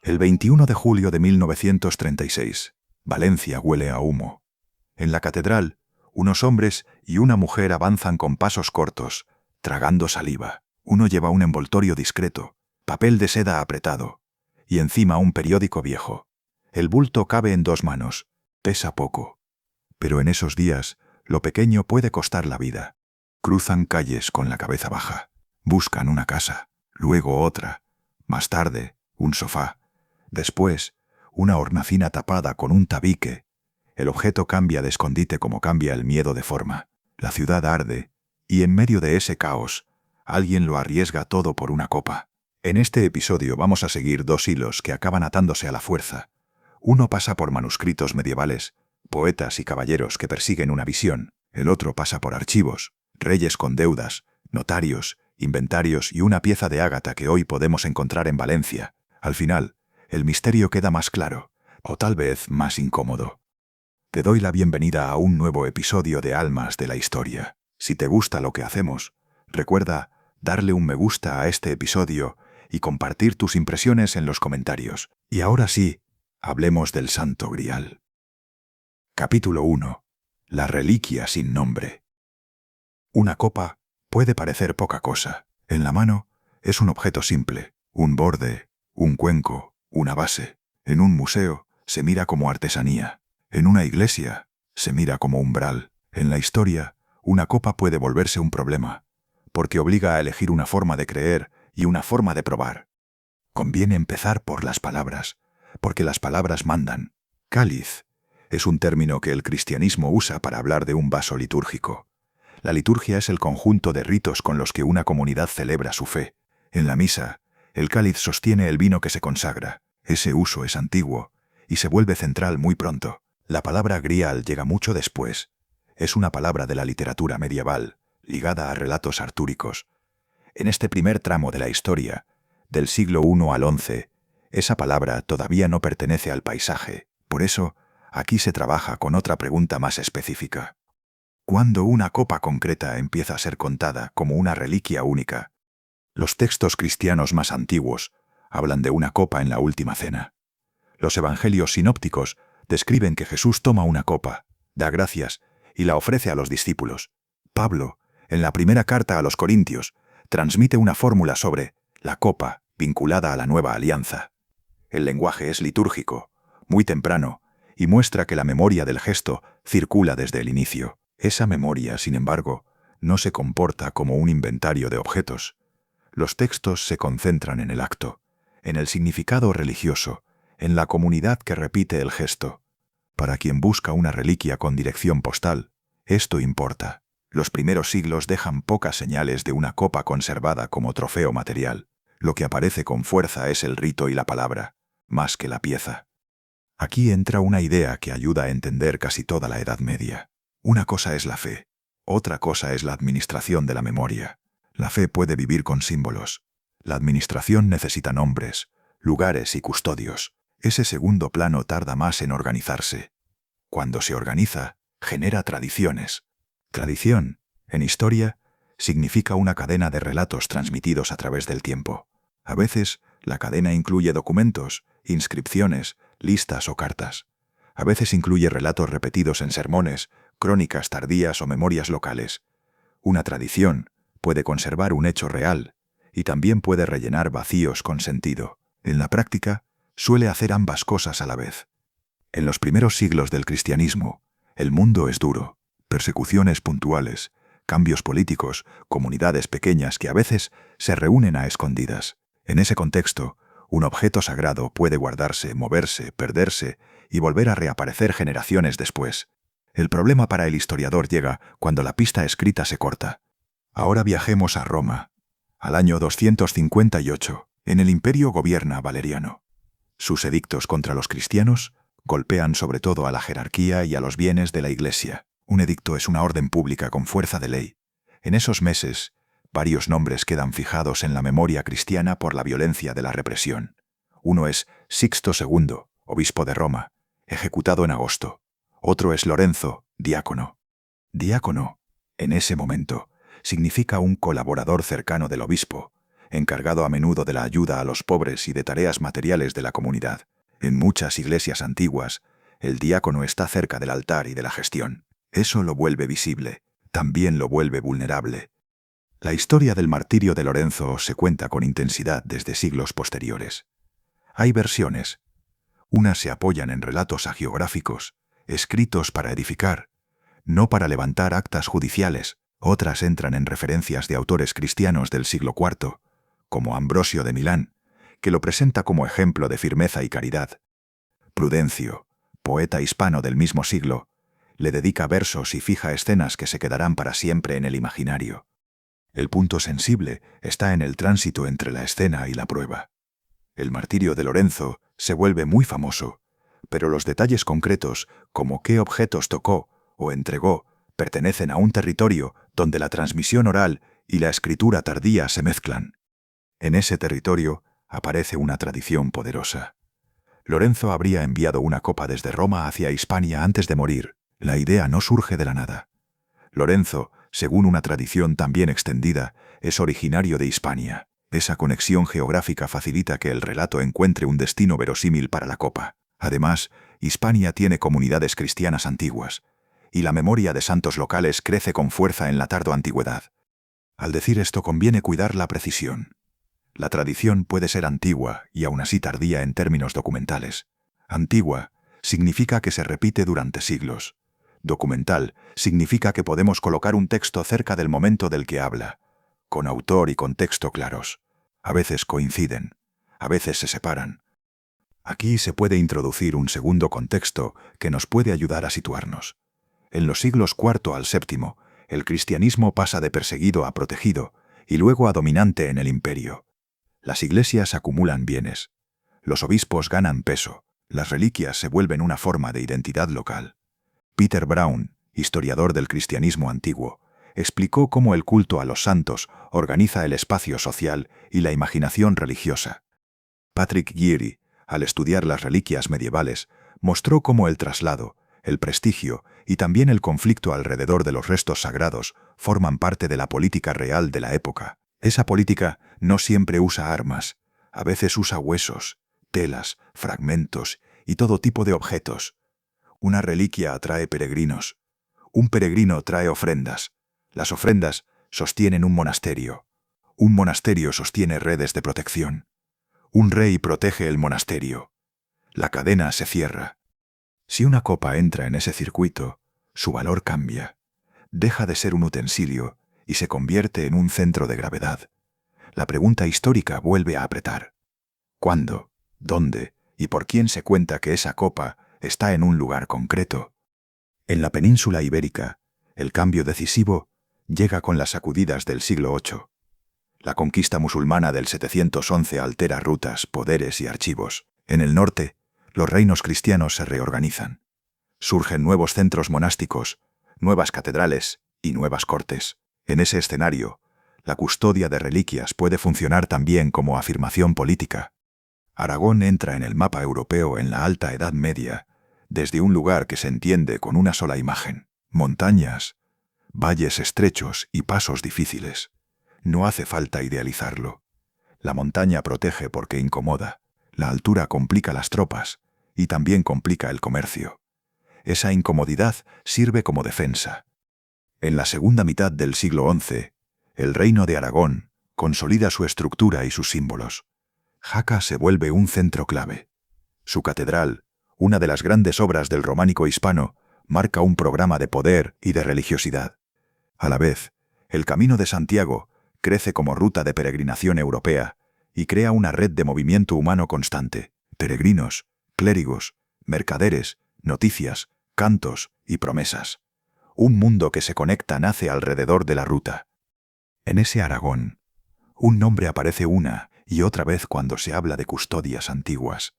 El 21 de julio de 1936, Valencia huele a humo. En la catedral, unos hombres y una mujer avanzan con pasos cortos, tragando saliva. Uno lleva un envoltorio discreto, papel de seda apretado, y encima un periódico viejo. El bulto cabe en 2 manos, pesa poco. Pero en esos días, lo pequeño puede costar la vida. Cruzan calles con la cabeza baja. Buscan una casa, luego otra. Más tarde, un sofá. Después, una hornacina tapada con un tabique. El objeto cambia de escondite como cambia el miedo de forma. La ciudad arde, y en medio de ese caos, alguien lo arriesga todo por una copa. En este episodio vamos a seguir 2 hilos que acaban atándose a la fuerza. Uno pasa por manuscritos medievales, poetas y caballeros que persiguen una visión. El otro pasa por archivos, reyes con deudas, notarios, inventarios y una pieza de ágata que hoy podemos encontrar en Valencia. Al final, el misterio queda más claro, o tal vez más incómodo. Te doy la bienvenida a un nuevo episodio de Almas de la Historia. Si te gusta lo que hacemos, recuerda darle un me gusta a este episodio y compartir tus impresiones en los comentarios. Y ahora sí, hablemos del Santo Grial. Capítulo 1. La reliquia sin nombre. Una copa puede parecer poca cosa. En la mano es un objeto simple, un borde, un cuenco, una base. En un museo se mira como artesanía. En una iglesia se mira como umbral. En la historia, una copa puede volverse un problema, porque obliga a elegir una forma de creer y una forma de probar. Conviene empezar por las palabras, porque las palabras mandan. Cáliz es un término que el cristianismo usa para hablar de un vaso litúrgico. La liturgia es el conjunto de ritos con los que una comunidad celebra su fe. En la misa, el cáliz sostiene el vino que se consagra. Ese uso es antiguo y se vuelve central muy pronto. La palabra grial llega mucho después. Es una palabra de la literatura medieval, ligada a relatos artúricos. En este primer tramo de la historia, del siglo I al XI, esa palabra todavía no pertenece al paisaje. Por eso, aquí se trabaja con otra pregunta más específica. ¿Cuándo una copa concreta empieza a ser contada como una reliquia única? Los textos cristianos más antiguos hablan de una copa en la última cena. Los evangelios sinópticos describen que Jesús toma una copa, da gracias y la ofrece a los discípulos. Pablo, en la primera carta a los Corintios, transmite una fórmula sobre la copa vinculada a la nueva alianza. El lenguaje es litúrgico, muy temprano, y muestra que la memoria del gesto circula desde el inicio. Esa memoria, sin embargo, no se comporta como un inventario de objetos. Los textos se concentran en el acto, en el significado religioso, en la comunidad que repite el gesto. Para quien busca una reliquia con dirección postal, esto importa. Los primeros siglos dejan pocas señales de una copa conservada como trofeo material. Lo que aparece con fuerza es el rito y la palabra, más que la pieza. Aquí entra una idea que ayuda a entender casi toda la Edad Media. Una cosa es la fe, otra cosa es la administración de la memoria. La fe puede vivir con símbolos. La administración necesita nombres, lugares y custodios. Ese segundo plano tarda más en organizarse. Cuando se organiza, genera tradiciones. Tradición, en historia, significa una cadena de relatos transmitidos a través del tiempo. A veces, la cadena incluye documentos, inscripciones, listas o cartas. A veces incluye relatos repetidos en sermones, crónicas tardías o memorias locales. Una tradición puede conservar un hecho real y también puede rellenar vacíos con sentido. En la práctica, suele hacer ambas cosas a la vez. En los primeros siglos del cristianismo, el mundo es duro. Persecuciones puntuales, cambios políticos, comunidades pequeñas que a veces se reúnen a escondidas. En ese contexto, un objeto sagrado puede guardarse, moverse, perderse y volver a reaparecer generaciones después. El problema para el historiador llega cuando la pista escrita se corta. Ahora viajemos a Roma, al año 258. En el imperio gobierna Valeriano. Sus edictos contra los cristianos golpean sobre todo a la jerarquía y a los bienes de la Iglesia. Un edicto es una orden pública con fuerza de ley. En esos meses, varios nombres quedan fijados en la memoria cristiana por la violencia de la represión. Uno es Sixto II, obispo de Roma, ejecutado en agosto. Otro es Lorenzo, diácono. Diácono, en ese momento, significa un colaborador cercano del obispo, encargado a menudo de la ayuda a los pobres y de tareas materiales de la comunidad. En muchas iglesias antiguas, el diácono está cerca del altar y de la gestión. Eso lo vuelve visible, también lo vuelve vulnerable. La historia del martirio de Lorenzo se cuenta con intensidad desde siglos posteriores. Hay versiones. Unas se apoyan en relatos hagiográficos, escritos para edificar, no para levantar actas judiciales. Otras entran en referencias de autores cristianos del siglo IV, como Ambrosio de Milán, que lo presenta como ejemplo de firmeza y caridad. Prudencio, poeta hispano del mismo siglo, le dedica versos y fija escenas que se quedarán para siempre en el imaginario. El punto sensible está en el tránsito entre la escena y la prueba. El martirio de Lorenzo se vuelve muy famoso, pero los detalles concretos, como qué objetos tocó o entregó, pertenecen a un territorio donde la transmisión oral y la escritura tardía se mezclan. En ese territorio aparece una tradición poderosa. Lorenzo habría enviado una copa desde Roma hacia Hispania antes de morir. La idea no surge de la nada. Lorenzo, según una tradición también extendida, es originario de Hispania. Esa conexión geográfica facilita que el relato encuentre un destino verosímil para la copa. Además, Hispania tiene comunidades cristianas antiguas, y la memoria de santos locales crece con fuerza en la tardo antigüedad. Al decir esto conviene cuidar la precisión. La tradición puede ser antigua y aún así tardía en términos documentales. Antigua significa que se repite durante siglos. Documental significa que podemos colocar un texto cerca del momento del que habla, con autor y contexto claros. A veces coinciden, a veces se separan. Aquí se puede introducir un segundo contexto que nos puede ayudar a situarnos. En los siglos IV al VII, el cristianismo pasa de perseguido a protegido y luego a dominante en el imperio. Las iglesias acumulan bienes. Los obispos ganan peso. Las reliquias se vuelven una forma de identidad local. Peter Brown, historiador del cristianismo antiguo, explicó cómo el culto a los santos organiza el espacio social y la imaginación religiosa. Patrick Geary, al estudiar las reliquias medievales, mostró cómo el traslado, el prestigio y también el conflicto alrededor de los restos sagrados forman parte de la política real de la época. Esa política no siempre usa armas, a veces usa huesos, telas, fragmentos y todo tipo de objetos. Una reliquia atrae peregrinos. Un peregrino trae ofrendas. Las ofrendas sostienen un monasterio. Un monasterio sostiene redes de protección. Un rey protege el monasterio. La cadena se cierra. Si una copa entra en ese circuito, su valor cambia. Deja de ser un utensilio y se convierte en un centro de gravedad. La pregunta histórica vuelve a apretar. ¿Cuándo, dónde y por quién se cuenta que esa copa está en un lugar concreto? En la península ibérica, el cambio decisivo llega con las sacudidas del siglo VIII. La conquista musulmana del 711 altera rutas, poderes y archivos. En el norte, los reinos cristianos se reorganizan. Surgen nuevos centros monásticos, nuevas catedrales y nuevas cortes. En ese escenario, la custodia de reliquias puede funcionar también como afirmación política. Aragón entra en el mapa europeo en la Alta Edad Media, desde un lugar que se entiende con una sola imagen: montañas, valles estrechos y pasos difíciles. No hace falta idealizarlo. La montaña protege porque incomoda, la altura complica las tropas y también complica el comercio. Esa incomodidad sirve como defensa. En la segunda mitad del siglo XI, el reino de Aragón consolida su estructura y sus símbolos. Jaca se vuelve un centro clave. Su catedral, una de las grandes obras del románico hispano, marca un programa de poder y de religiosidad. A la vez, el Camino de Santiago crece como ruta de peregrinación europea y crea una red de movimiento humano constante: peregrinos, clérigos, mercaderes, noticias, cantos y promesas. Un mundo que se conecta nace alrededor de la ruta. En ese Aragón, un nombre aparece una y otra vez cuando se habla de custodias antiguas: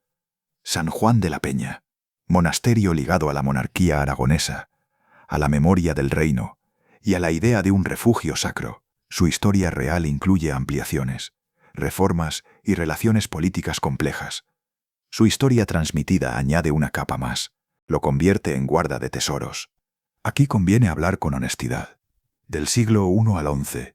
San Juan de la Peña, monasterio ligado a la monarquía aragonesa, a la memoria del reino y a la idea de un refugio sacro. Su historia real incluye ampliaciones, reformas y relaciones políticas complejas. Su historia transmitida añade una capa más, lo convierte en guarda de tesoros. Aquí conviene hablar con honestidad. Del siglo I al XI,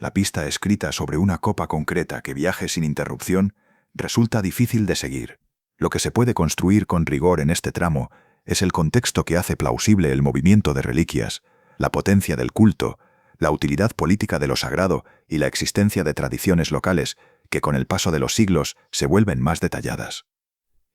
La pista escrita sobre una copa concreta que viaje sin interrupción resulta difícil de seguir. Lo que se puede construir con rigor en este tramo es el contexto que hace plausible el movimiento de reliquias, la potencia del culto, la utilidad política de lo sagrado y la existencia de tradiciones locales que con el paso de los siglos se vuelven más detalladas.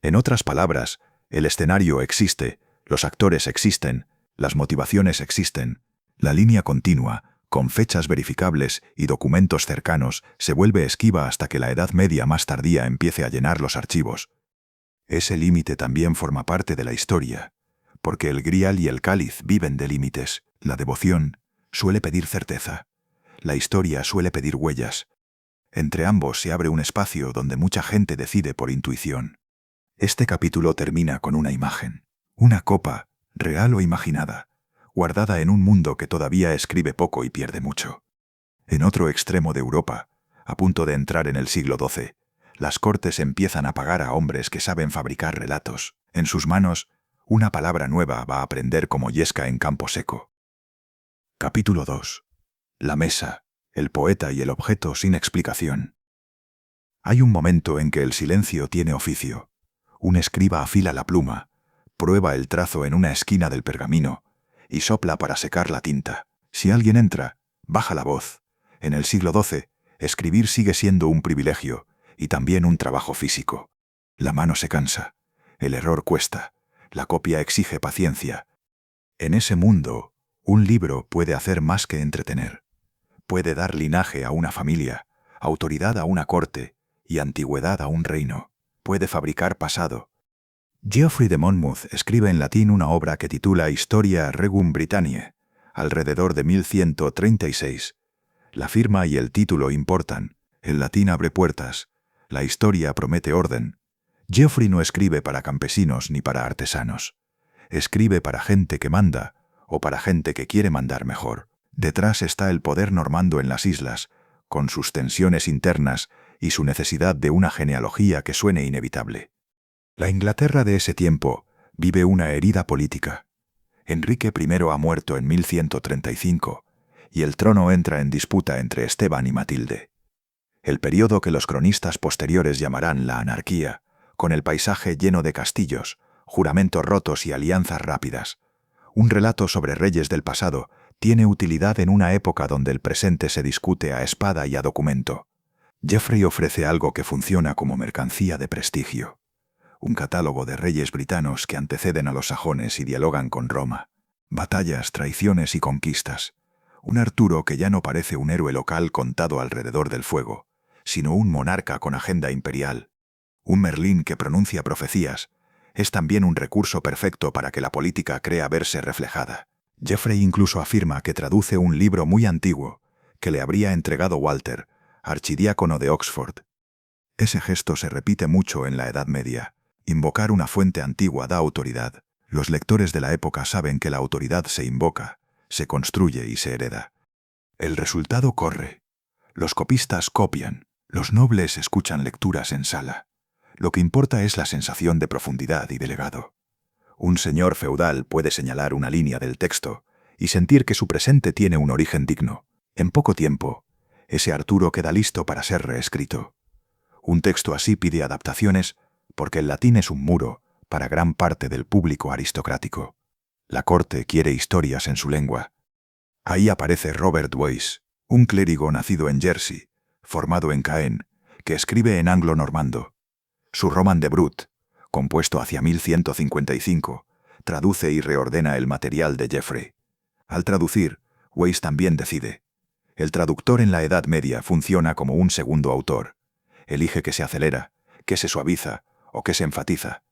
En otras palabras, el escenario existe, los actores existen, las motivaciones existen, la línea continua, con fechas verificables y documentos cercanos, se vuelve esquiva hasta que la Edad Media más tardía empiece a llenar los archivos. Ese límite también forma parte de la historia, porque el grial y el cáliz viven de límites. La devoción suele pedir certeza. La historia suele pedir huellas. Entre ambos se abre un espacio donde mucha gente decide por intuición. Este capítulo termina con una imagen, una copa, real o imaginada, guardada en un mundo que todavía escribe poco y pierde mucho. En otro extremo de Europa, a punto de entrar en el siglo XII, las cortes empiezan a pagar a hombres que saben fabricar relatos. En sus manos, una palabra nueva va a aprender como yesca en campo seco. Capítulo 2. La mesa, el poeta y el objeto sin explicación. Hay un momento en que el silencio tiene oficio. Un escriba afila la pluma, prueba el trazo en una esquina del pergamino y sopla para secar la tinta. Si alguien entra, baja la voz. En el siglo XII, escribir sigue siendo un privilegio y también un trabajo físico. La mano se cansa, el error cuesta, la copia exige paciencia. En ese mundo, un libro puede hacer más que entretener. Puede dar linaje a una familia, autoridad a una corte y antigüedad a un reino. Puede fabricar pasado. Geoffrey de Monmouth escribe en latín una obra que titula Historia Regum Britanniae, alrededor de 1136. La firma y el título importan. El latín abre puertas. La historia promete orden. Geoffrey no escribe para campesinos ni para artesanos. Escribe para gente que manda, o para gente que quiere mandar mejor. Detrás está el poder normando en las islas, con sus tensiones internas y su necesidad de una genealogía que suene inevitable. La Inglaterra de ese tiempo vive una herida política. Enrique I ha muerto en 1135, y el trono entra en disputa entre Esteban y Matilde. El periodo que los cronistas posteriores llamarán la anarquía, con el paisaje lleno de castillos, juramentos rotos y alianzas rápidas. Un relato sobre reyes del pasado tiene utilidad en una época donde el presente se discute a espada y a documento. Geoffrey ofrece algo que funciona como mercancía de prestigio. Un catálogo de reyes britanos que anteceden a los sajones y dialogan con Roma. Batallas, traiciones y conquistas. Un Arturo que ya no parece un héroe local contado alrededor del fuego, sino un monarca con agenda imperial. Un Merlín que pronuncia profecías. Es también un recurso perfecto para que la política crea verse reflejada. Geoffrey incluso afirma que traduce un libro muy antiguo que le habría entregado Walter, archidiácono de Oxford. Ese gesto se repite mucho en la Edad Media. Invocar una fuente antigua da autoridad. Los lectores de la época saben que la autoridad se invoca, se construye y se hereda. El resultado corre. Los copistas copian. Los nobles escuchan lecturas en sala. Lo que importa es la sensación de profundidad y de legado. Un señor feudal puede señalar una línea del texto y sentir que su presente tiene un origen digno. En poco tiempo, ese Arturo queda listo para ser reescrito. Un texto así pide adaptaciones porque el latín es un muro para gran parte del público aristocrático. La corte quiere historias en su lengua. Ahí aparece Robert Wace, un clérigo nacido en Jersey, formado en Caen, que escribe en anglo-normando. Su Roman de Brut, compuesto hacia 1155, traduce y reordena el material de Geoffrey. Al traducir, Wace también decide. El traductor en la Edad Media funciona como un segundo autor. Elige qué se acelera, qué se suaviza o qué se enfatiza.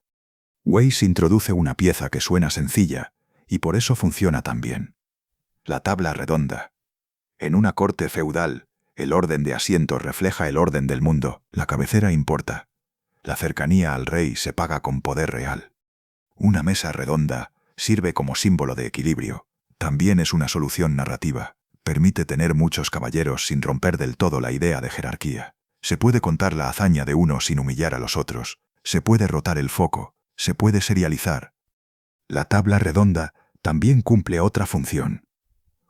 Wace introduce una pieza que suena sencilla y por eso funciona tan bien. La tabla redonda. En una corte feudal, el orden de asientos refleja el orden del mundo. La cabecera importa. La cercanía al rey se paga con poder real. Una mesa redonda sirve como símbolo de equilibrio. También es una solución narrativa. Permite tener muchos caballeros sin romper del todo la idea de jerarquía. Se puede contar la hazaña de uno sin humillar a los otros. Se puede rotar el foco. Se puede serializar. La tabla redonda también cumple otra función.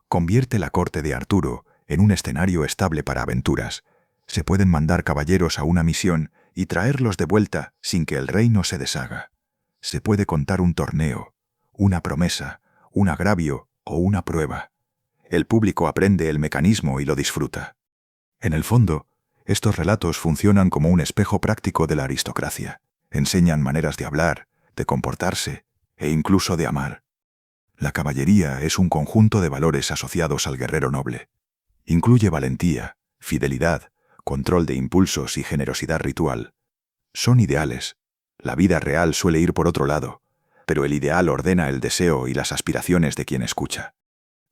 Convierte la corte de Arturo En un escenario estable para aventuras, se pueden mandar caballeros a una misión y traerlos de vuelta sin que el reino se deshaga. Se puede contar un torneo, una promesa, un agravio o una prueba. El público aprende el mecanismo y lo disfruta. En el fondo, estos relatos funcionan como un espejo práctico de la aristocracia. Enseñan maneras de hablar, de comportarse e incluso de amar. La caballería es un conjunto de valores asociados al guerrero noble. Incluye valentía, fidelidad, control de impulsos y generosidad ritual. Son ideales. La vida real suele ir por otro lado, pero el ideal ordena el deseo y las aspiraciones de quien escucha.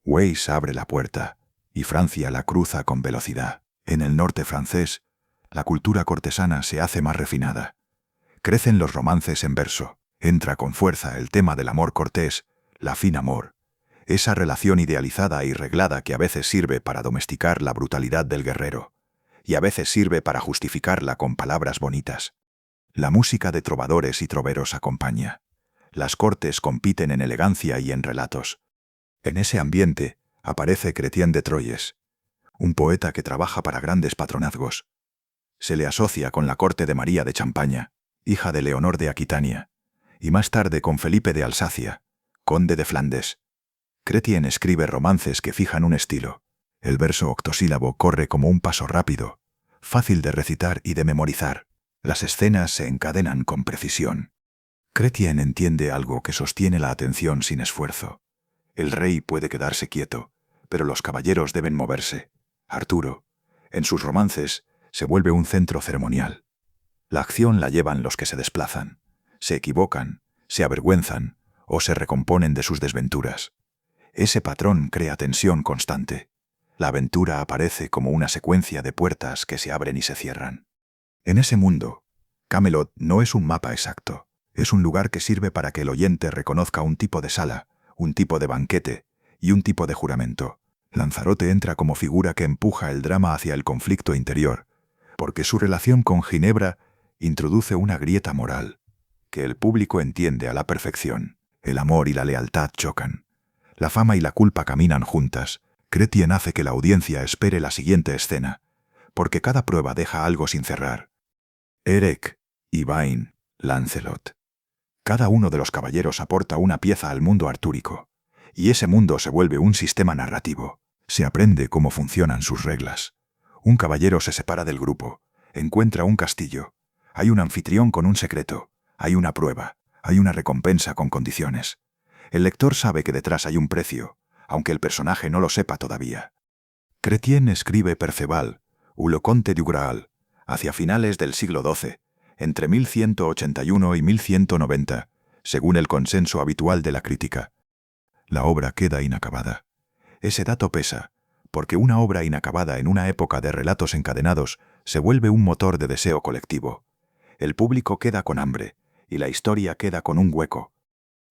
Weiss abre la puerta, y Francia la cruza con velocidad. En el norte francés, la cultura cortesana se hace más refinada. Crecen los romances en verso. Entra con fuerza el tema del amor cortés, la fin amor. Esa relación idealizada y reglada que a veces sirve para domesticar la brutalidad del guerrero, y a veces sirve para justificarla con palabras bonitas. La música de trovadores y troveros acompaña. Las cortes compiten en elegancia y en relatos. En ese ambiente aparece Chrétien de Troyes, un poeta que trabaja para grandes patronazgos. Se le asocia con la corte de María de Champaña, hija de Leonor de Aquitania, y más tarde con Felipe de Alsacia, conde de Flandes. Chrétien escribe romances que fijan un estilo. El verso octosílabo corre como un paso rápido, fácil de recitar y de memorizar. Las escenas se encadenan con precisión. Chrétien entiende algo que sostiene la atención sin esfuerzo. El rey puede quedarse quieto, pero los caballeros deben moverse. Arturo, en sus romances, se vuelve un centro ceremonial. La acción la llevan los que se desplazan, se equivocan, se avergüenzan o se recomponen de sus desventuras. Ese patrón crea tensión constante. La aventura aparece como una secuencia de puertas que se abren y se cierran. En ese mundo, Camelot no es un mapa exacto. Es un lugar que sirve para que el oyente reconozca un tipo de sala, un tipo de banquete y un tipo de juramento. Lanzarote entra como figura que empuja el drama hacia el conflicto interior, porque su relación con Ginebra introduce una grieta moral, que el público entiende a la perfección. El amor y la lealtad chocan. La fama y la culpa caminan juntas. Chrétien hace que la audiencia espere la siguiente escena, porque cada prueba deja algo sin cerrar. Eric, Yvain, Lancelot. Cada uno de los caballeros aporta una pieza al mundo artúrico, y ese mundo se vuelve un sistema narrativo. Se aprende cómo funcionan sus reglas. Un caballero se separa del grupo, encuentra un castillo. Hay un anfitrión con un secreto, hay una prueba, hay una recompensa con condiciones. El lector sabe que detrás hay un precio, aunque el personaje no lo sepa todavía. Chrétien escribe Perceval, ou le Conte du Graal, hacia finales del siglo XII, entre 1181 y 1190, según el consenso habitual de la crítica. La obra queda inacabada. Ese dato pesa, porque una obra inacabada en una época de relatos encadenados se vuelve un motor de deseo colectivo. El público queda con hambre, y la historia queda con un hueco.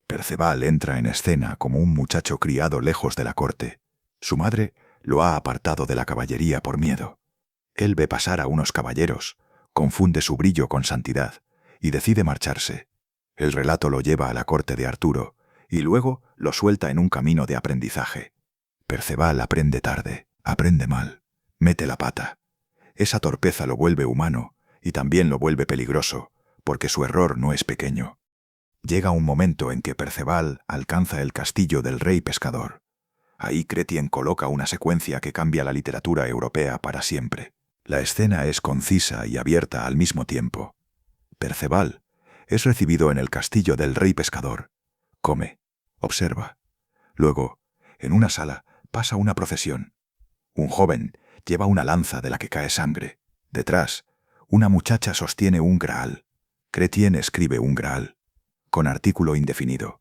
Perceval entra en escena como un muchacho criado lejos de la corte. Su madre lo ha apartado de la caballería por miedo. Él ve pasar a unos caballeros, confunde su brillo con santidad, y decide marcharse. El relato lo lleva a la corte de Arturo, y luego lo suelta en un camino de aprendizaje. Perceval aprende tarde, aprende mal, mete la pata. Esa torpeza lo vuelve humano, y también lo vuelve peligroso, porque su error no es pequeño. Llega un momento en que Perceval alcanza el castillo del rey pescador. Ahí Chrétien coloca una secuencia que cambia la literatura europea para siempre. La escena es concisa y abierta al mismo tiempo. Perceval es recibido en el castillo del rey pescador. Come, observa. Luego, en una sala, pasa una procesión. Un joven lleva una lanza de la que cae sangre. Detrás, una muchacha sostiene un graal. Chrétien escribe un graal, con artículo indefinido.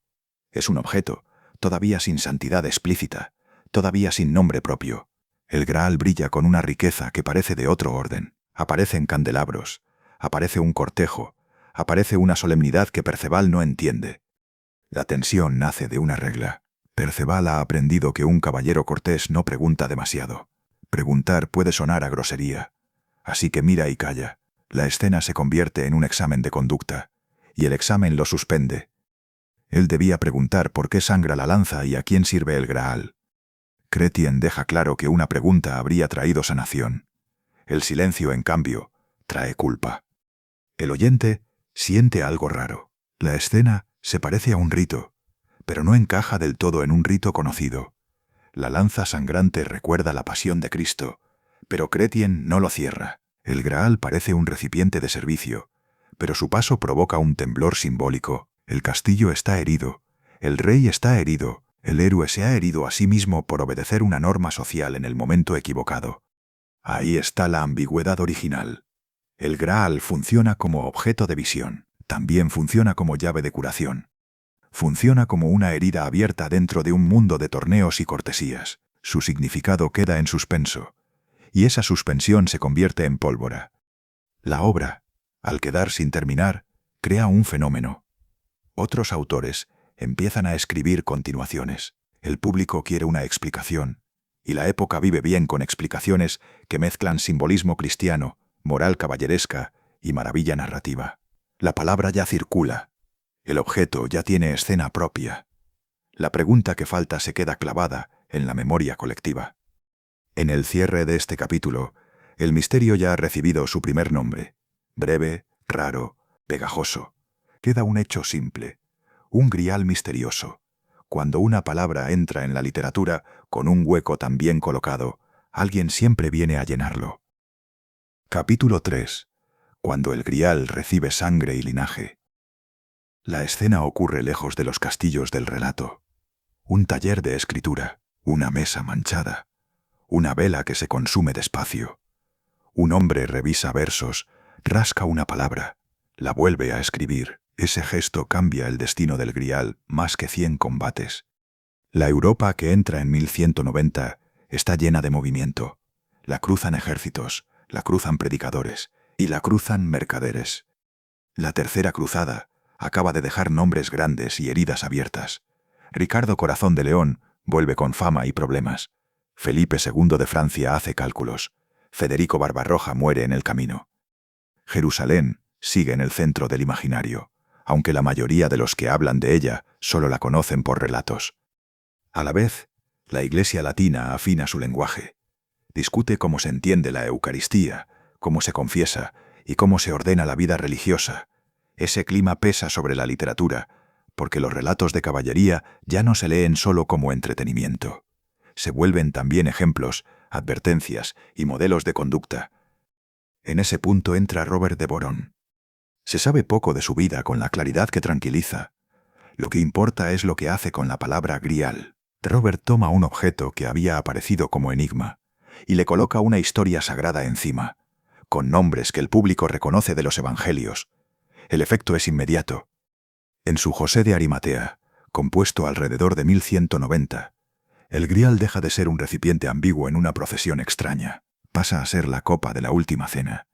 Es un objeto, todavía sin santidad explícita, todavía sin nombre propio. El graal brilla con una riqueza que parece de otro orden. Aparecen candelabros, aparece un cortejo, aparece una solemnidad que Perceval no entiende. La tensión nace de una regla. Perceval ha aprendido que un caballero cortés no pregunta demasiado. Preguntar puede sonar a grosería. Así que mira y calla. La escena se convierte en un examen de conducta, y el examen lo suspende. Él debía preguntar por qué sangra la lanza y a quién sirve el graal. Chrétien deja claro que una pregunta habría traído sanación. El silencio, en cambio, trae culpa. El oyente siente algo raro. La escena se parece a un rito, pero no encaja del todo en un rito conocido. La lanza sangrante recuerda la pasión de Cristo, pero Chrétien no lo cierra. El Graal parece un recipiente de servicio, pero su paso provoca un temblor simbólico. El castillo está herido, el rey está herido, el héroe se ha herido a sí mismo por obedecer una norma social en el momento equivocado. Ahí está la ambigüedad original. El Graal funciona como objeto de visión, también funciona como llave de curación. Funciona como una herida abierta dentro de un mundo de torneos y cortesías. Su significado queda en suspenso, y esa suspensión se convierte en pólvora. La obra, al quedar sin terminar, crea un fenómeno. Otros autores empiezan a escribir continuaciones. El público quiere una explicación, y la época vive bien con explicaciones que mezclan simbolismo cristiano, moral caballeresca y maravilla narrativa. La palabra ya circula. El objeto ya tiene escena propia. La pregunta que falta se queda clavada en la memoria colectiva. En el cierre de este capítulo, el misterio ya ha recibido su primer nombre. Breve, raro, pegajoso. Queda un hecho simple, un grial misterioso. Cuando una palabra entra en la literatura con un hueco tan bien colocado, alguien siempre viene a llenarlo. Capítulo 3. Cuando el grial recibe sangre y linaje. La escena ocurre lejos de los castillos del relato. Un taller de escritura, una mesa manchada, una vela que se consume despacio. Un hombre revisa versos, rasca una palabra, la vuelve a escribir. Ese gesto cambia el destino del grial más que 100 combates. La Europa que entra en 1190 está llena de movimiento. La cruzan ejércitos, la cruzan predicadores y la cruzan mercaderes. La tercera cruzada acaba de dejar nombres grandes y heridas abiertas. Ricardo Corazón de León vuelve con fama y problemas. Felipe II de Francia hace cálculos. Federico Barbarroja muere en el camino. Jerusalén sigue en el centro del imaginario, aunque la mayoría de los que hablan de ella solo la conocen por relatos. A la vez, la Iglesia latina afina su lenguaje. Discute cómo se entiende la Eucaristía, cómo se confiesa y cómo se ordena la vida religiosa. Ese clima pesa sobre la literatura, porque los relatos de caballería ya no se leen solo como entretenimiento. Se vuelven también ejemplos, advertencias y modelos de conducta. En ese punto entra Robert de Boron. Se sabe poco de su vida con la claridad que tranquiliza. Lo que importa es lo que hace con la palabra grial. Robert toma un objeto que había aparecido como enigma y le coloca una historia sagrada encima, con nombres que el público reconoce de los evangelios. El efecto es inmediato. En su José de Arimatea, compuesto alrededor de 1190, el grial deja de ser un recipiente ambiguo en una procesión extraña, pasa a ser la copa de la última cena,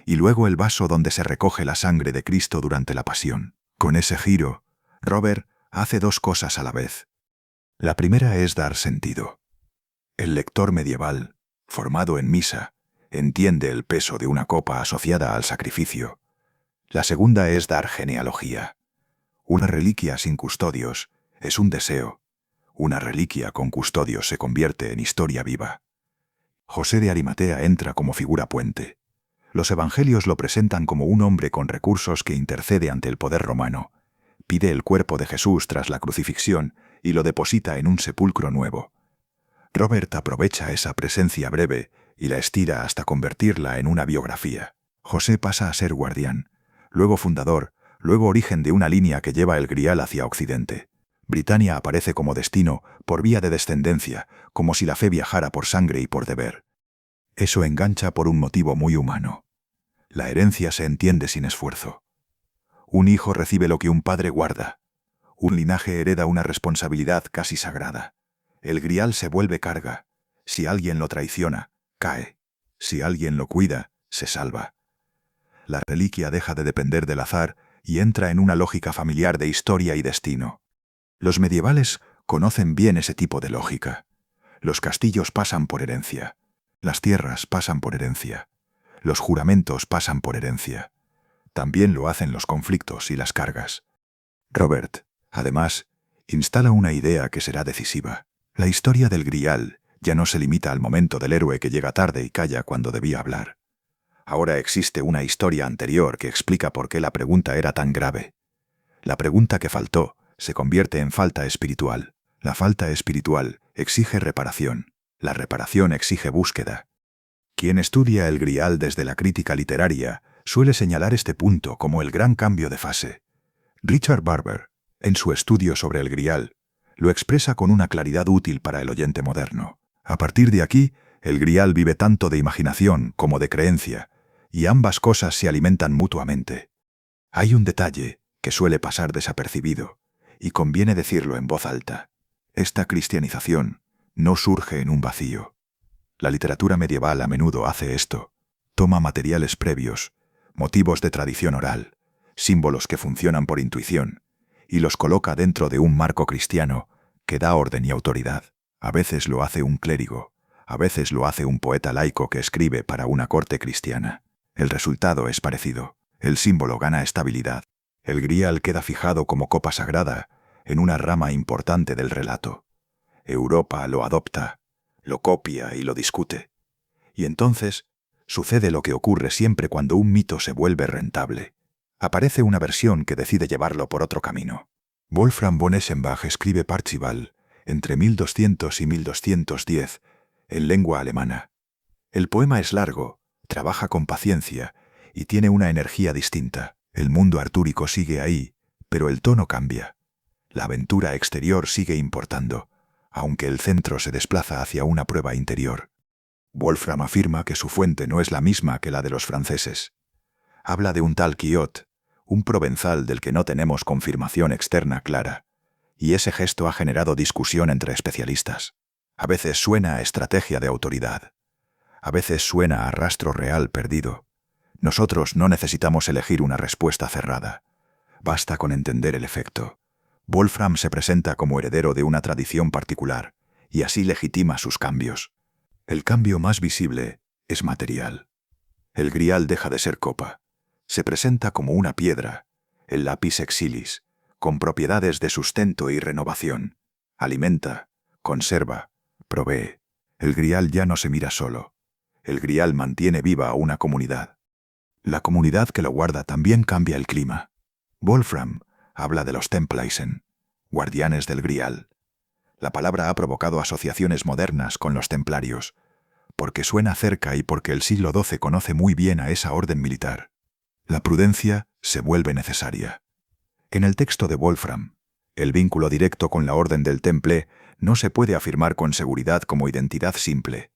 y luego el vaso donde se recoge la sangre de Cristo durante la pasión. Con ese giro, Robert hace dos cosas a la vez. La primera es dar sentido. El lector medieval, formado en misa, entiende el peso de una copa asociada al sacrificio. La segunda es dar genealogía. Una reliquia sin custodios es un deseo. Una reliquia con custodios se convierte en historia viva. José de Arimatea entra como figura puente. Los evangelios lo presentan como un hombre con recursos que intercede ante el poder romano. Pide el cuerpo de Jesús tras la crucifixión y lo deposita en un sepulcro nuevo. Robert aprovecha esa presencia breve y la estira hasta convertirla en una biografía. José pasa a ser guardián, luego fundador, luego origen de una línea que lleva el grial hacia Occidente. Britania aparece como destino por vía de descendencia, como si la fe viajara por sangre y por deber. Eso engancha por un motivo muy humano. La herencia se entiende sin esfuerzo. Un hijo recibe lo que un padre guarda. Un linaje hereda una responsabilidad casi sagrada. El grial se vuelve carga. Si alguien lo traiciona, cae. Si alguien lo cuida, se salva. La reliquia deja de depender del azar y entra en una lógica familiar de historia y destino. Los medievales conocen bien ese tipo de lógica. Los castillos pasan por herencia. Las tierras pasan por herencia. Los juramentos pasan por herencia. También lo hacen los conflictos y las cargas. Robert, además, instala una idea que será decisiva. La historia del grial Ya no se limita al momento del héroe que llega tarde y calla cuando debía hablar. Ahora existe una historia anterior que explica por qué la pregunta era tan grave. La pregunta que faltó se convierte en falta espiritual. La falta espiritual exige reparación. La reparación exige búsqueda. Quien estudia el Grial desde la crítica literaria suele señalar este punto como el gran cambio de fase. Richard Barber, en su estudio sobre el Grial, lo expresa con una claridad útil para el oyente moderno. A partir de aquí, el Grial vive tanto de imaginación como de creencia, y ambas cosas se alimentan mutuamente. Hay un detalle que suele pasar desapercibido, y conviene decirlo en voz alta. Esta cristianización no surge en un vacío. La literatura medieval a menudo hace esto. Toma materiales previos, motivos de tradición oral, símbolos que funcionan por intuición, y los coloca dentro de un marco cristiano que da orden y autoridad. A veces lo hace un clérigo, a veces lo hace un poeta laico que escribe para una corte cristiana. El resultado es parecido. El símbolo gana estabilidad. El Grial queda fijado como copa sagrada en una rama importante del relato. Europa lo adopta, lo copia y lo discute. Y entonces sucede lo que ocurre siempre cuando un mito se vuelve rentable. Aparece una versión que decide llevarlo por otro camino. Wolfram von Eschenbach escribe Parzival entre 1200 y 1210 en lengua alemana. El poema es largo, trabaja con paciencia y tiene una energía distinta. El mundo artúrico sigue ahí, pero el tono cambia. La aventura exterior sigue importando, aunque el centro se desplaza hacia una prueba interior. Wolfram afirma que su fuente no es la misma que la de los franceses. Habla de un tal Quiot, un provenzal del que no tenemos confirmación externa clara, y ese gesto ha generado discusión entre especialistas. A veces suena a estrategia de autoridad, a veces suena a rastro real perdido. Nosotros no necesitamos elegir una respuesta cerrada. Basta con entender el efecto. Wolfram se presenta como heredero de una tradición particular, y así legitima sus cambios. El cambio más visible es material. El Grial deja de ser copa. Se presenta como una piedra, el lapis exilis, con propiedades de sustento y renovación. Alimenta, conserva, provee. El Grial ya no se mira solo. El Grial mantiene viva a una comunidad. La comunidad que lo guarda también cambia el clima. Wolfram habla de los Templeisen, guardianes del Grial. La palabra ha provocado asociaciones modernas con los templarios, porque suena cerca y porque el siglo XII conoce muy bien a esa orden militar. La prudencia se vuelve necesaria. En el texto de Wolfram, el vínculo directo con la orden del Temple no se puede afirmar con seguridad como identidad simple.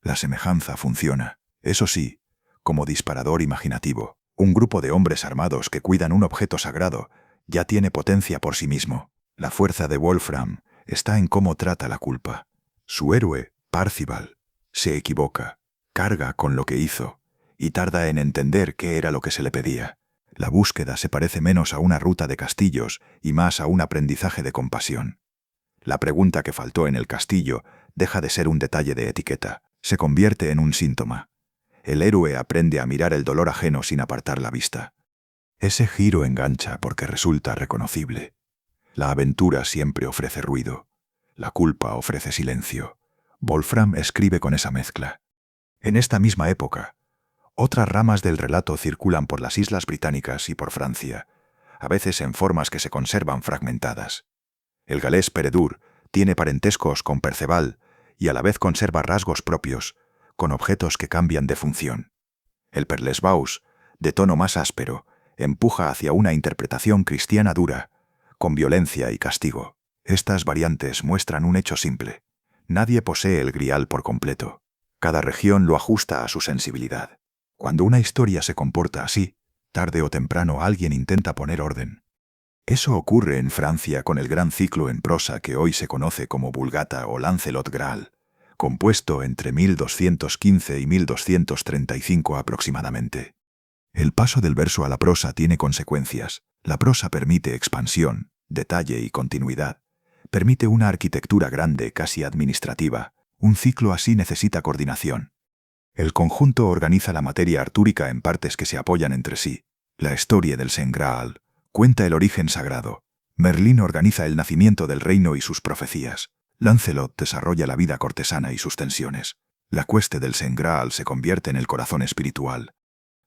La semejanza funciona, eso sí, como disparador imaginativo. Un grupo de hombres armados que cuidan un objeto sagrado ya tiene potencia por sí mismo. La fuerza de Wolfram está en cómo trata la culpa. Su héroe, Parzival, se equivoca, carga con lo que hizo y tarda en entender qué era lo que se le pedía. La búsqueda se parece menos a una ruta de castillos y más a un aprendizaje de compasión. La pregunta que faltó en el castillo deja de ser un detalle de etiqueta, se convierte en un síntoma. El héroe aprende a mirar el dolor ajeno sin apartar la vista. Ese giro engancha porque resulta reconocible. La aventura siempre ofrece ruido. La culpa ofrece silencio. Wolfram escribe con esa mezcla. En esta misma época, otras ramas del relato circulan por las islas británicas y por Francia, a veces en formas que se conservan fragmentadas. El galés Peredur tiene parentescos con Perceval y a la vez conserva rasgos propios, con objetos que cambian de función. El Perlesvaus, de tono más áspero, empuja hacia una interpretación cristiana dura, con violencia y castigo. Estas variantes muestran un hecho simple. Nadie posee el Grial por completo. Cada región lo ajusta a su sensibilidad. Cuando una historia se comporta así, tarde o temprano alguien intenta poner orden. Eso ocurre en Francia con el gran ciclo en prosa que hoy se conoce como Vulgata o Lancelot Graal, compuesto entre 1215 y 1235 aproximadamente. El paso del verso a la prosa tiene consecuencias. La prosa permite expansión, detalle y continuidad. Permite una arquitectura grande, casi administrativa. Un ciclo así necesita coordinación. El conjunto organiza la materia artúrica en partes que se apoyan entre sí. La historia del Saint Graal cuenta el origen sagrado. Merlín organiza el nacimiento del reino y sus profecías. Lancelot desarrolla la vida cortesana y sus tensiones. La cueste del Saint Graal se convierte en el corazón espiritual.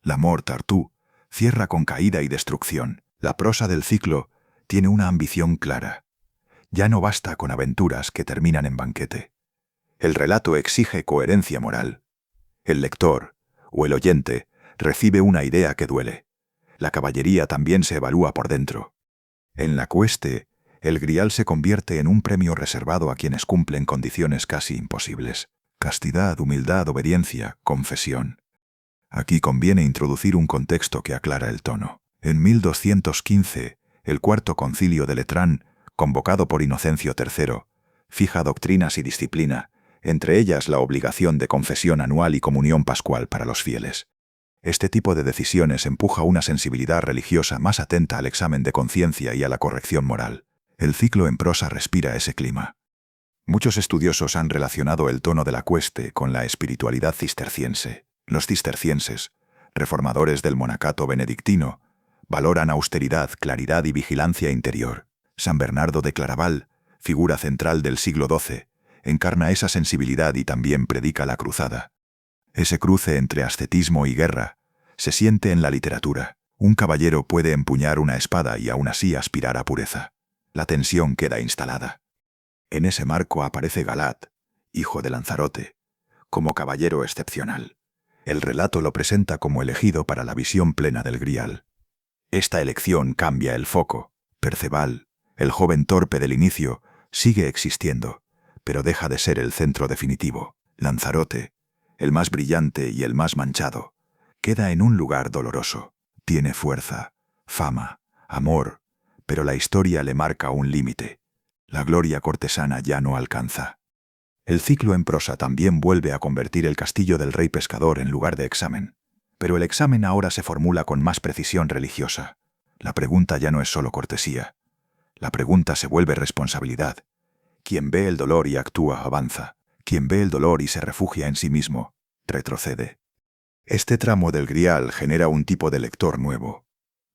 La Mort Artú cierra con caída y destrucción. La prosa del ciclo tiene una ambición clara. Ya no basta con aventuras que terminan en banquete. El relato exige coherencia moral. El lector, o el oyente, recibe una idea que duele. La caballería también se evalúa por dentro. En la cueste, el Grial se convierte en un premio reservado a quienes cumplen condiciones casi imposibles. Castidad, humildad, obediencia, confesión. Aquí conviene introducir un contexto que aclara el tono. En 1215, el Cuarto Concilio de Letrán, convocado por Inocencio III, fija doctrinas y disciplina, entre ellas la obligación de confesión anual y comunión pascual para los fieles. Este tipo de decisiones empuja una sensibilidad religiosa más atenta al examen de conciencia y a la corrección moral. El ciclo en prosa respira ese clima. Muchos estudiosos han relacionado el tono de la cueste con la espiritualidad cisterciense. Los cistercienses, reformadores del monacato benedictino, valoran austeridad, claridad y vigilancia interior. San Bernardo de Claraval, figura central del siglo XII, encarna esa sensibilidad y también predica la cruzada. Ese cruce entre ascetismo y guerra se siente en la literatura. Un caballero puede empuñar una espada y aún así aspirar a pureza. La tensión queda instalada. En ese marco aparece Galat, hijo de Lanzarote, como caballero excepcional. El relato lo presenta como elegido para la visión plena del Grial. Esta elección cambia el foco. Perceval, el joven torpe del inicio, sigue existiendo, pero deja de ser el centro definitivo. Lanzarote, el más brillante y el más manchado, queda en un lugar doloroso. Tiene fuerza, fama, amor, pero la historia le marca un límite. La gloria cortesana ya no alcanza. El ciclo en prosa también vuelve a convertir el castillo del rey pescador en lugar de examen. Pero el examen ahora se formula con más precisión religiosa. La pregunta ya no es solo cortesía. La pregunta se vuelve responsabilidad. Quien ve el dolor y actúa avanza. Quien ve el dolor y se refugia en sí mismo, retrocede. Este tramo del Grial genera un tipo de lector nuevo.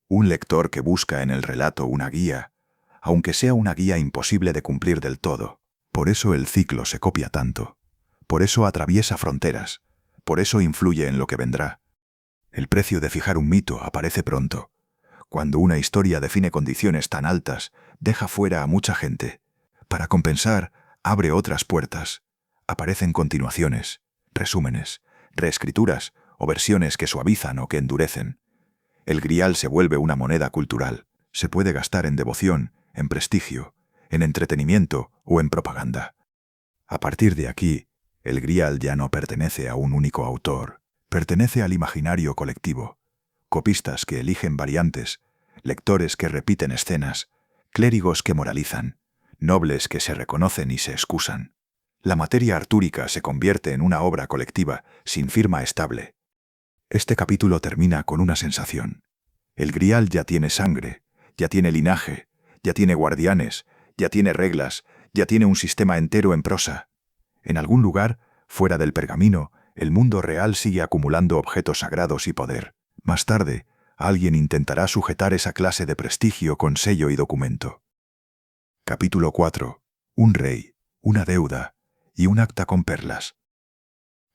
Un lector que busca en el relato una guía, aunque sea una guía imposible de cumplir del todo. Por eso el ciclo se copia tanto. Por eso atraviesa fronteras. Por eso influye en lo que vendrá. El precio de fijar un mito aparece pronto. Cuando una historia define condiciones tan altas, deja fuera a mucha gente. Para compensar, abre otras puertas. Aparecen continuaciones, resúmenes, reescrituras o versiones que suavizan o que endurecen. El Grial se vuelve una moneda cultural. Se puede gastar en devoción, en prestigio, en entretenimiento o en propaganda. A partir de aquí, el Grial ya no pertenece a un único autor. Pertenece al imaginario colectivo. Copistas que eligen variantes, lectores que repiten escenas, clérigos que moralizan, nobles que se reconocen y se excusan. La materia artúrica se convierte en una obra colectiva sin firma estable. Este capítulo termina con una sensación. El Grial ya tiene sangre, ya tiene linaje, ya tiene guardianes, ya tiene reglas, ya tiene un sistema entero en prosa. En algún lugar, fuera del pergamino, el mundo real sigue acumulando objetos sagrados y poder. Más tarde, alguien intentará sujetar esa clase de prestigio con sello y documento. Capítulo 4. Un rey, una deuda y un acta con perlas.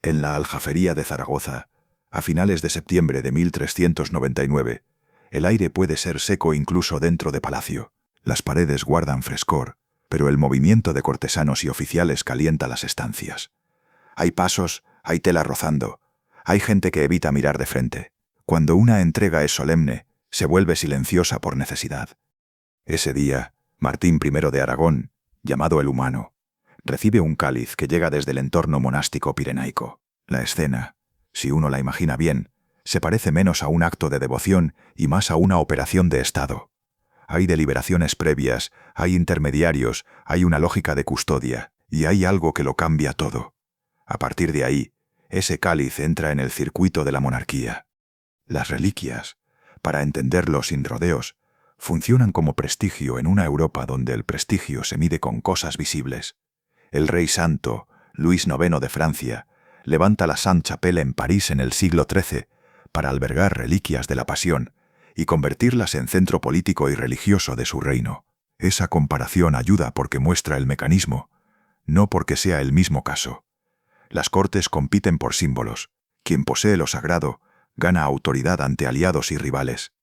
En la Aljafería de Zaragoza, a finales de septiembre de 1399, el aire puede ser seco incluso dentro de palacio. Las paredes guardan frescor, pero el movimiento de cortesanos y oficiales calienta las estancias. Hay pasos, hay tela rozando, hay gente que evita mirar de frente. Cuando una entrega es solemne, se vuelve silenciosa por necesidad. Ese día, Martín I de Aragón, llamado el Humano, recibe un cáliz que llega desde el entorno monástico pirenaico. La escena, si uno la imagina bien, se parece menos a un acto de devoción y más a una operación de Estado. Hay deliberaciones previas, hay intermediarios, hay una lógica de custodia, y hay algo que lo cambia todo. A partir de ahí, ese cáliz entra en el circuito de la monarquía. Las reliquias, para entenderlo sin rodeos, funcionan como prestigio en una Europa donde el prestigio se mide con cosas visibles. El rey santo, Luis IX de Francia, levanta la Sainte-Chapelle en París en el siglo XIII para albergar reliquias de la Pasión y convertirlas en centro político y religioso de su reino. Esa comparación ayuda porque muestra el mecanismo. no porque sea el mismo caso. Las cortes compiten por símbolos. Quien posee lo sagrado gana autoridad ante aliados y rivales.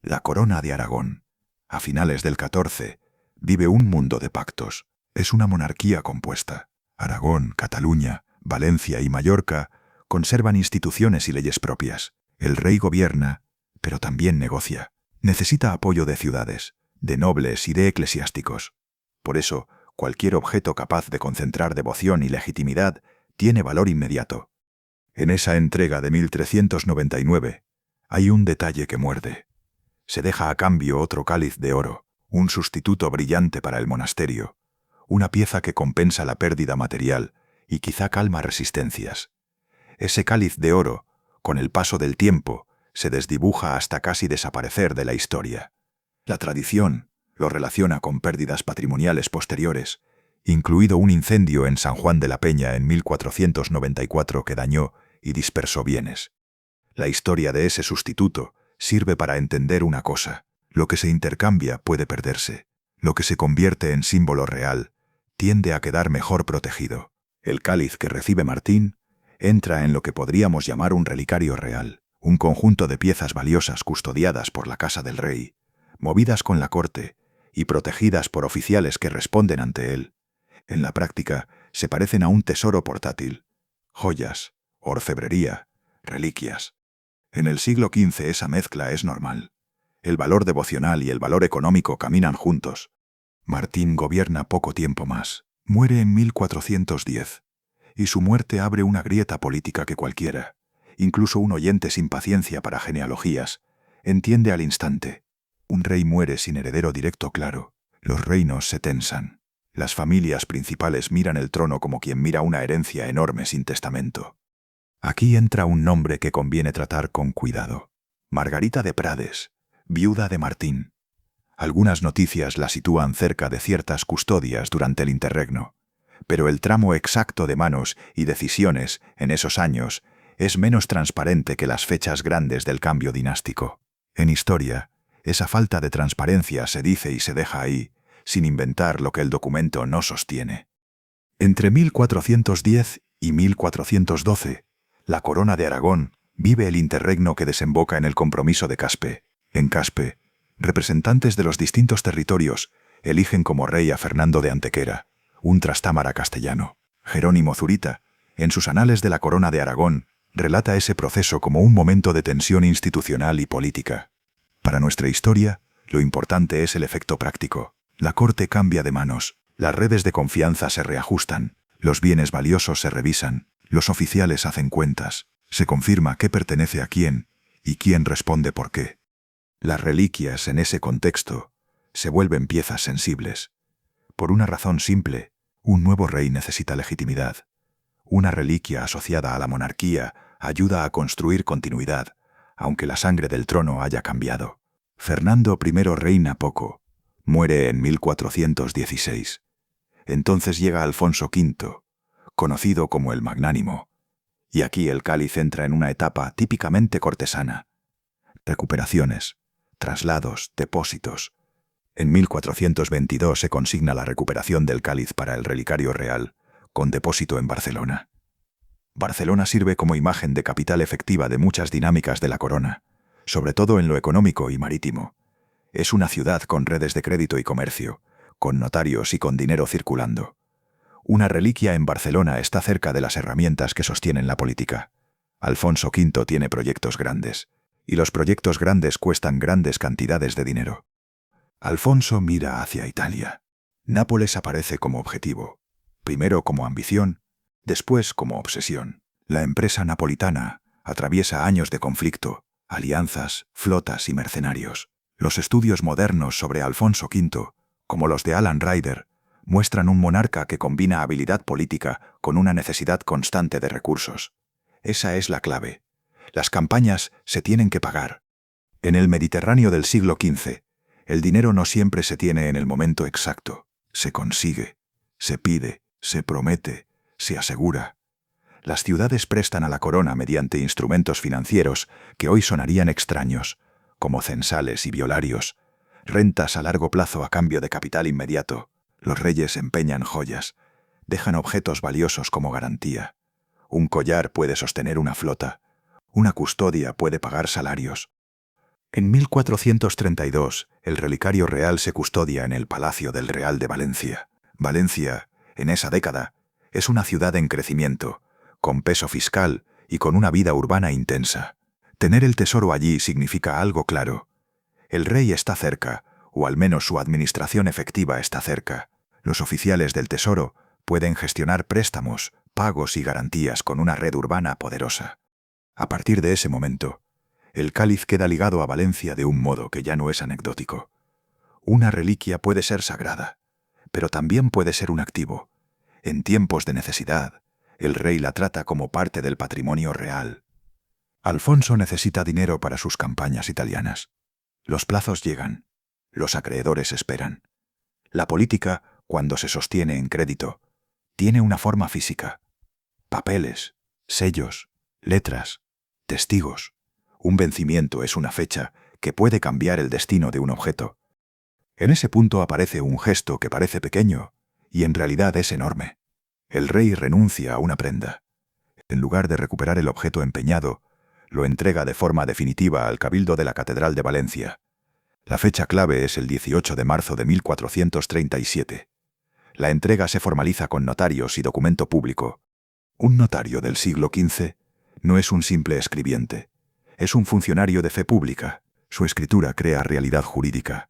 La corona de Aragón, a finales del XIV, vive un mundo de pactos. Es una monarquía compuesta. Aragón, Cataluña, Valencia y Mallorca conservan instituciones y leyes propias. El rey gobierna, pero también negocia. Necesita apoyo de ciudades, de nobles y de eclesiásticos. Por eso, cualquier objeto capaz de concentrar devoción y legitimidad tiene valor inmediato. En esa entrega de 1399 hay un detalle que muerde. Se deja a cambio otro cáliz de oro, un sustituto brillante para el monasterio, una pieza que compensa la pérdida material y quizá calma resistencias. Ese cáliz de oro, con el paso del tiempo, se desdibuja hasta casi desaparecer de la historia. La tradición lo relaciona con pérdidas patrimoniales posteriores, incluido un incendio en San Juan de la Peña en 1494 que dañó y dispersó bienes. La historia de ese sustituto sirve para entender una cosa: lo que se intercambia puede perderse, lo que se convierte en símbolo real tiende a quedar mejor protegido. El cáliz que recibe Martín entra en lo que podríamos llamar un relicario real, un conjunto de piezas valiosas custodiadas por la casa del rey, movidas con la corte y protegidas por oficiales que responden ante él. En la práctica, se parecen a un tesoro portátil: joyas, orfebrería, reliquias. En el siglo XV esa mezcla es normal. El valor devocional y el valor económico caminan juntos. Martín gobierna poco tiempo más. Muere en 1410. Y su muerte abre una grieta política que cualquiera, incluso un oyente sin paciencia para genealogías, entiende al instante. Un rey muere sin heredero directo claro. Los reinos se tensan. Las familias principales miran el trono como quien mira una herencia enorme sin testamento. Aquí entra un nombre que conviene tratar con cuidado. Margarita de Prades, viuda de Martín. Algunas noticias la sitúan cerca de ciertas custodias durante el interregno, pero el tramo exacto de manos y decisiones en esos años es menos transparente que las fechas grandes del cambio dinástico. En historia, esa falta de transparencia se dice y se deja ahí, sin inventar lo que el documento no sostiene. Entre 1410 y 1412, la corona de Aragón vive el interregno que desemboca en el Compromiso de Caspe. En Caspe, representantes de los distintos territorios eligen como rey a Fernando de Antequera, un trastámara castellano. Jerónimo Zurita, en sus Anales de la Corona de Aragón, relata ese proceso como un momento de tensión institucional y política. Para nuestra historia, lo importante es el efecto práctico. La corte cambia de manos, las redes de confianza se reajustan, los bienes valiosos se revisan, los oficiales hacen cuentas, se confirma qué pertenece a quién y quién responde por qué. Las reliquias en ese contexto se vuelven piezas sensibles. Por una razón simple: un nuevo rey necesita legitimidad. Una reliquia asociada a la monarquía ayuda a construir continuidad, aunque la sangre del trono haya cambiado. Fernando I reina poco, muere en 1416. Entonces llega Alfonso V, conocido como el Magnánimo, y aquí el cáliz entra en una etapa típicamente cortesana. Recuperaciones, traslados, depósitos. En 1422 se consigna la recuperación del cáliz para el relicario real, con depósito en Barcelona. Barcelona sirve como imagen de capital efectiva de muchas dinámicas de la corona, sobre todo en lo económico y marítimo. Es una ciudad con redes de crédito y comercio, con notarios y con dinero circulando. Una reliquia en Barcelona está cerca de las herramientas que sostienen la política. Alfonso V tiene proyectos grandes, y los proyectos grandes cuestan grandes cantidades de dinero. Alfonso mira hacia Italia. Nápoles aparece como objetivo, primero como ambición, después como obsesión. La empresa napolitana atraviesa años de conflicto, alianzas, flotas y mercenarios. Los estudios modernos sobre Alfonso V, como los de Alan Ryder, muestran un monarca que combina habilidad política con una necesidad constante de recursos. Esa es la clave. Las campañas se tienen que pagar. En el Mediterráneo del siglo XV, el dinero no siempre se tiene en el momento exacto. Se consigue, se pide, se promete, se asegura. Las ciudades prestan a la corona mediante instrumentos financieros que hoy sonarían extraños, como censales y violarios, rentas a largo plazo a cambio de capital inmediato. Los reyes empeñan joyas, dejan objetos valiosos como garantía. Un collar puede sostener una flota. Una custodia puede pagar salarios. En 1432, el relicario real se custodia en el Palacio del Real de Valencia. Valencia, en esa década, es una ciudad en crecimiento, con peso fiscal y con una vida urbana intensa. Tener el tesoro allí significa algo claro. El rey está cerca, o al menos su administración efectiva está cerca. Los oficiales del tesoro pueden gestionar préstamos, pagos y garantías con una red urbana poderosa. A partir de ese momento, el cáliz queda ligado a Valencia de un modo que ya no es anecdótico. Una reliquia puede ser sagrada, pero también puede ser un activo. En tiempos de necesidad, el rey la trata como parte del patrimonio real. Alfonso necesita dinero para sus campañas italianas. Los plazos llegan. Los acreedores esperan. La política, cuando se sostiene en crédito, tiene una forma física. Papeles, sellos, letras, testigos. Un vencimiento es una fecha que puede cambiar el destino de un objeto. En ese punto aparece un gesto que parece pequeño y en realidad es enorme. El rey renuncia a una prenda. En lugar de recuperar el objeto empeñado, lo entrega de forma definitiva al Cabildo de la Catedral de Valencia. La fecha clave es el 18 de marzo de 1437. La entrega se formaliza con notarios y documento público. Un notario del siglo XV no es un simple escribiente. Es un funcionario de fe pública. Su escritura crea realidad jurídica.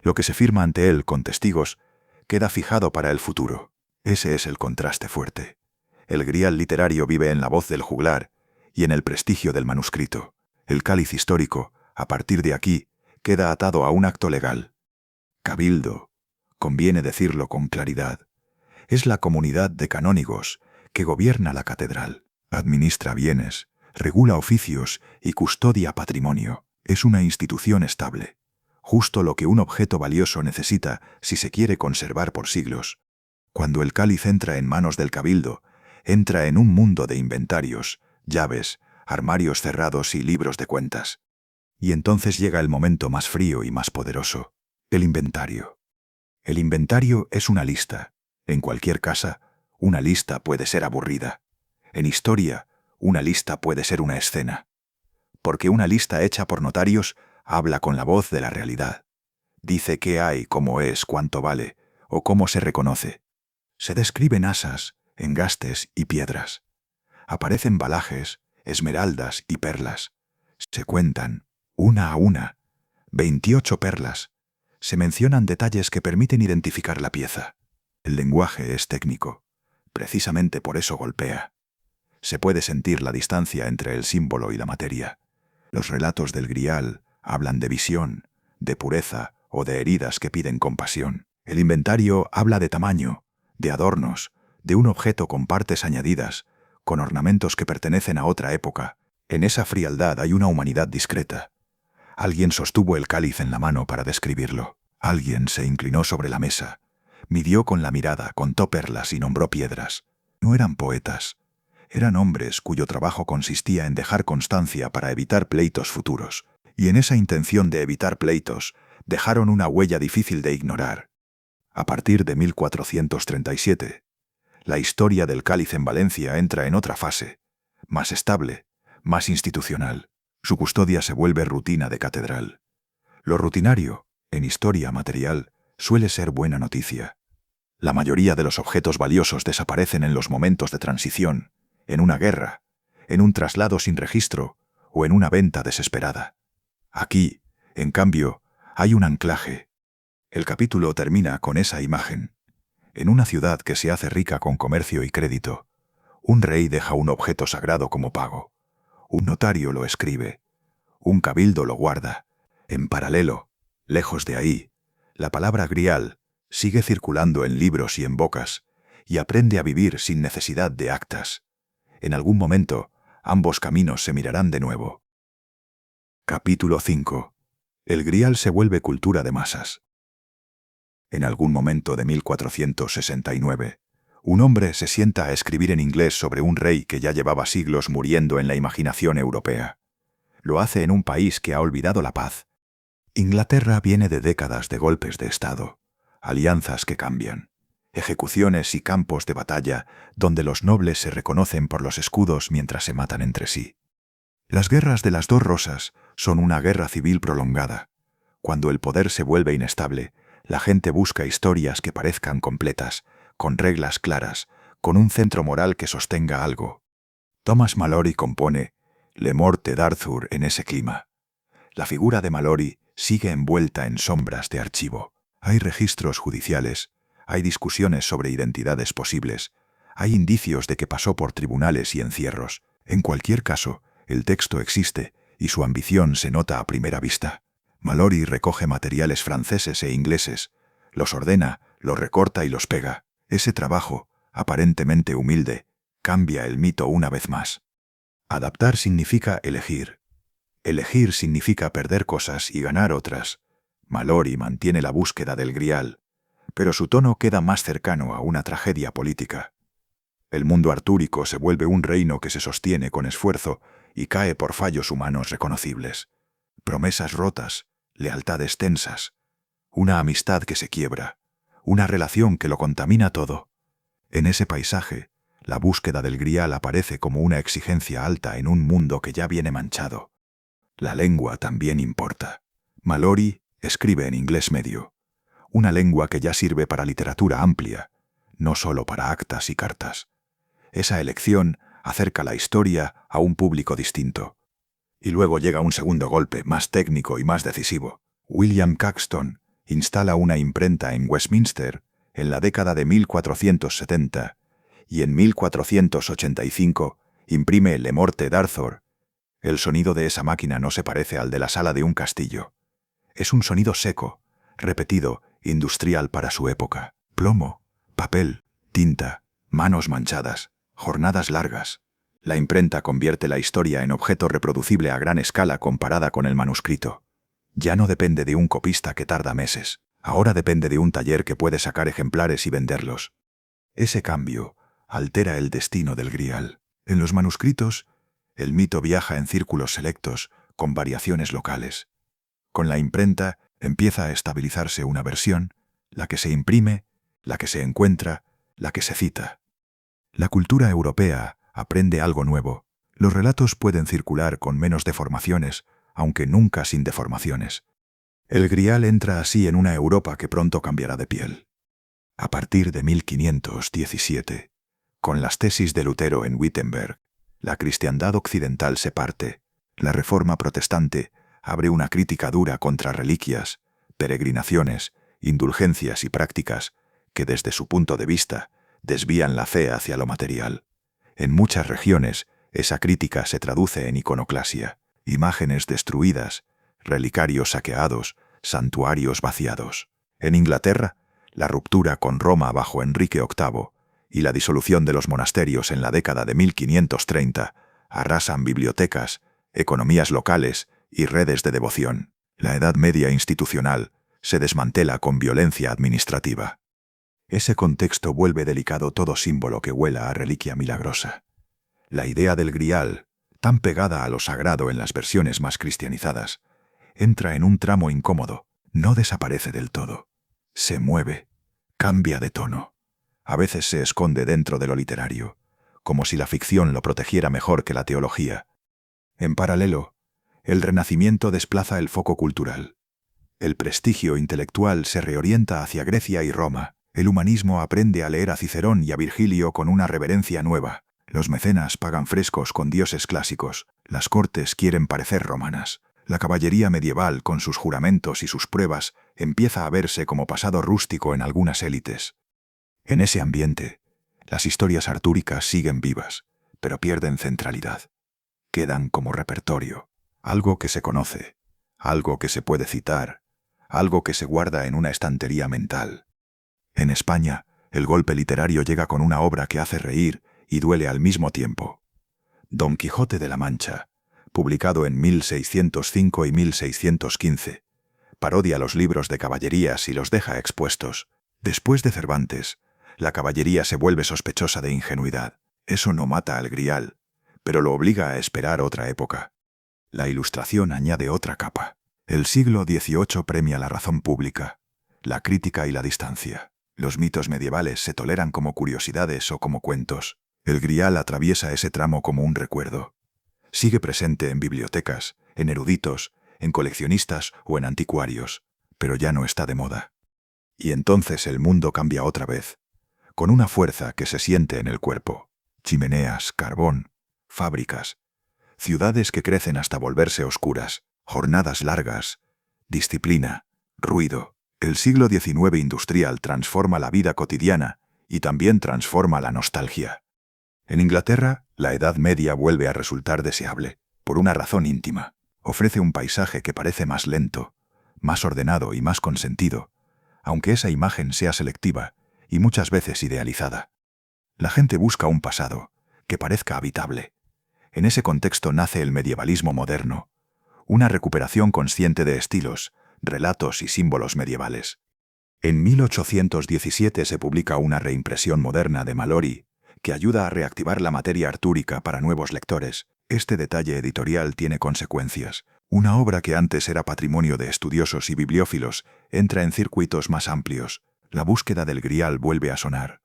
Lo que se firma ante él con testigos queda fijado para el futuro. Ese es el contraste fuerte. El grial literario vive en la voz del juglar y en el prestigio del manuscrito. El cáliz histórico, a partir de aquí, queda atado a un acto legal. Cabildo, conviene decirlo con claridad, es la comunidad de canónigos que gobierna la catedral, administra bienes, regula oficios y custodia patrimonio. Es una institución estable, justo lo que un objeto valioso necesita si se quiere conservar por siglos. Cuando el cáliz entra en manos del cabildo, entra en un mundo de inventarios, llaves, armarios cerrados y libros de cuentas. Y entonces llega el momento más frío y más poderoso, el inventario. El inventario es una lista. En cualquier casa, una lista puede ser aburrida. En historia, una lista puede ser una escena. Porque una lista hecha por notarios habla con la voz de la realidad. Dice qué hay, cómo es, cuánto vale, o cómo se reconoce. Se describen asas, engastes y piedras. Aparecen balajes, esmeraldas y perlas. Se cuentan, una a una, 28 perlas. Se mencionan detalles que permiten identificar la pieza. El lenguaje es técnico. Precisamente por eso golpea. Se puede sentir la distancia entre el símbolo y la materia. Los relatos del grial hablan de visión, de pureza o de heridas que piden compasión. El inventario habla de tamaño, de adornos, de un objeto con partes añadidas, con ornamentos que pertenecen a otra época. En esa frialdad hay una humanidad discreta. Alguien sostuvo el cáliz en la mano para describirlo. Alguien se inclinó sobre la mesa, midió con la mirada, contó perlas y nombró piedras. No eran poetas. Eran hombres cuyo trabajo consistía en dejar constancia para evitar pleitos futuros. Y en esa intención de evitar pleitos, dejaron una huella difícil de ignorar. A partir de 1437, la historia del cáliz en Valencia entra en otra fase, más estable, más institucional. Su custodia se vuelve rutina de catedral. Lo rutinario, en historia material, suele ser buena noticia. La mayoría de los objetos valiosos desaparecen en los momentos de transición, en una guerra, en un traslado sin registro o en una venta desesperada. Aquí, en cambio, hay un anclaje. El capítulo termina con esa imagen. En una ciudad que se hace rica con comercio y crédito, un rey deja un objeto sagrado como pago. Un notario lo escribe. Un cabildo lo guarda. En paralelo, lejos de ahí, la palabra grial sigue circulando en libros y en bocas, y aprende a vivir sin necesidad de actas. En algún momento, ambos caminos se mirarán de nuevo. Capítulo 5. El grial se vuelve cultura de masas. En algún momento de 1469, un hombre se sienta a escribir en inglés sobre un rey que ya llevaba siglos muriendo en la imaginación europea. Lo hace en un país que ha olvidado la paz. Inglaterra viene de décadas de golpes de Estado, alianzas que cambian. ejecuciones y campos de batalla donde los nobles se reconocen por los escudos mientras se matan entre sí. Las guerras de las dos rosas son una guerra civil prolongada. Cuando el poder se vuelve inestable, la gente busca historias que parezcan completas, con reglas claras, con un centro moral que sostenga algo. Thomas Malory compone Le Morte d'Arthur en ese clima. La figura de Malory sigue envuelta en sombras de archivo. Hay registros judiciales, hay discusiones sobre identidades posibles, hay indicios de que pasó por tribunales y encierros. En cualquier caso, el texto existe y su ambición se nota a primera vista. Malory recoge materiales franceses e ingleses, los ordena, los recorta y los pega. Ese trabajo, aparentemente humilde, cambia el mito una vez más. Adaptar significa elegir. Elegir significa perder cosas y ganar otras. Malory mantiene la búsqueda del Grial, pero su tono queda más cercano a una tragedia política. El mundo artúrico se vuelve un reino que se sostiene con esfuerzo y cae por fallos humanos reconocibles. Promesas rotas, lealtades tensas, una amistad que se quiebra, una relación que lo contamina todo. En ese paisaje, la búsqueda del Grial aparece como una exigencia alta en un mundo que ya viene manchado. La lengua también importa. Malory escribe en inglés medio, una lengua que ya sirve para literatura amplia, no solo para actas y cartas. Esa elección acerca la historia a un público distinto. Y luego llega un segundo golpe, más técnico y más decisivo. William Caxton instala una imprenta en Westminster en la década de 1470 y en 1485 imprime Le Morte d'Arthur. El sonido de esa máquina no se parece al de la sala de un castillo. Es un sonido seco, repetido, industrial para su época. Plomo, papel, tinta, manos manchadas, jornadas largas. La imprenta convierte la historia en objeto reproducible a gran escala comparada con el manuscrito. Ya no depende de un copista que tarda meses. Ahora depende de un taller que puede sacar ejemplares y venderlos. Ese cambio altera el destino del Grial. En los manuscritos, el mito viaja en círculos selectos, con variaciones locales. Con la imprenta empieza a estabilizarse una versión, la que se imprime, la que se encuentra, la que se cita. La cultura europea aprende algo nuevo. Los relatos pueden circular con menos deformaciones, aunque nunca sin deformaciones. El Grial entra así en una Europa que pronto cambiará de piel. A partir de 1517, con las tesis de Lutero en Wittenberg, la cristiandad occidental se parte. La Reforma protestante abre una crítica dura contra reliquias, peregrinaciones, indulgencias y prácticas que desde su punto de vista desvían la fe hacia lo material. En muchas regiones, esa crítica se traduce en iconoclasia, imágenes destruidas, relicarios saqueados, santuarios vaciados. En Inglaterra, la ruptura con Roma bajo Enrique VIII y la disolución de los monasterios en la década de 1530 arrasan bibliotecas, economías locales y redes de devoción. La Edad Media institucional se desmantela con violencia administrativa. Ese contexto vuelve delicado todo símbolo que huela a reliquia milagrosa. La idea del Grial, tan pegada a lo sagrado en las versiones más cristianizadas, entra en un tramo incómodo, no desaparece del todo. Se mueve, cambia de tono. A veces se esconde dentro de lo literario, como si la ficción lo protegiera mejor que la teología. En paralelo, el Renacimiento desplaza el foco cultural. El prestigio intelectual se reorienta hacia Grecia y Roma. El humanismo aprende a leer a Cicerón y a Virgilio con una reverencia nueva. Los mecenas pagan frescos con dioses clásicos. Las cortes quieren parecer romanas. La caballería medieval, con sus juramentos y sus pruebas, empieza a verse como pasado rústico en algunas élites. En ese ambiente, las historias artúricas siguen vivas, pero pierden centralidad. Quedan como repertorio, algo que se conoce, algo que se puede citar, algo que se guarda en una estantería mental. En España, el golpe literario llega con una obra que hace reír y duele al mismo tiempo. Don Quijote de la Mancha, publicado en 1605 y 1615, parodia los libros de caballerías y los deja expuestos. Después de Cervantes, la caballería se vuelve sospechosa de ingenuidad. Eso no mata al Grial, pero lo obliga a esperar otra época. La Ilustración añade otra capa. El siglo XVIII premia la razón pública, la crítica y la distancia. Los mitos medievales se toleran como curiosidades o como cuentos. El Grial atraviesa ese tramo como un recuerdo. Sigue presente en bibliotecas, en eruditos, en coleccionistas o en anticuarios, pero ya no está de moda. Y entonces el mundo cambia otra vez, con una fuerza que se siente en el cuerpo. Chimeneas, carbón, fábricas, ciudades que crecen hasta volverse oscuras, jornadas largas, disciplina, ruido. El siglo XIX industrial transforma la vida cotidiana y también transforma la nostalgia. En Inglaterra, la Edad Media vuelve a resultar deseable, por una razón íntima. Ofrece un paisaje que parece más lento, más ordenado y más consentido, aunque esa imagen sea selectiva y muchas veces idealizada. La gente busca un pasado que parezca habitable. En ese contexto nace el medievalismo moderno, una recuperación consciente de estilos, relatos y símbolos medievales. En 1817 se publica una reimpresión moderna de Malory, que ayuda a reactivar la materia artúrica para nuevos lectores. Este detalle editorial tiene consecuencias. Una obra que antes era patrimonio de estudiosos y bibliófilos entra en circuitos más amplios. La búsqueda del Grial vuelve a sonar.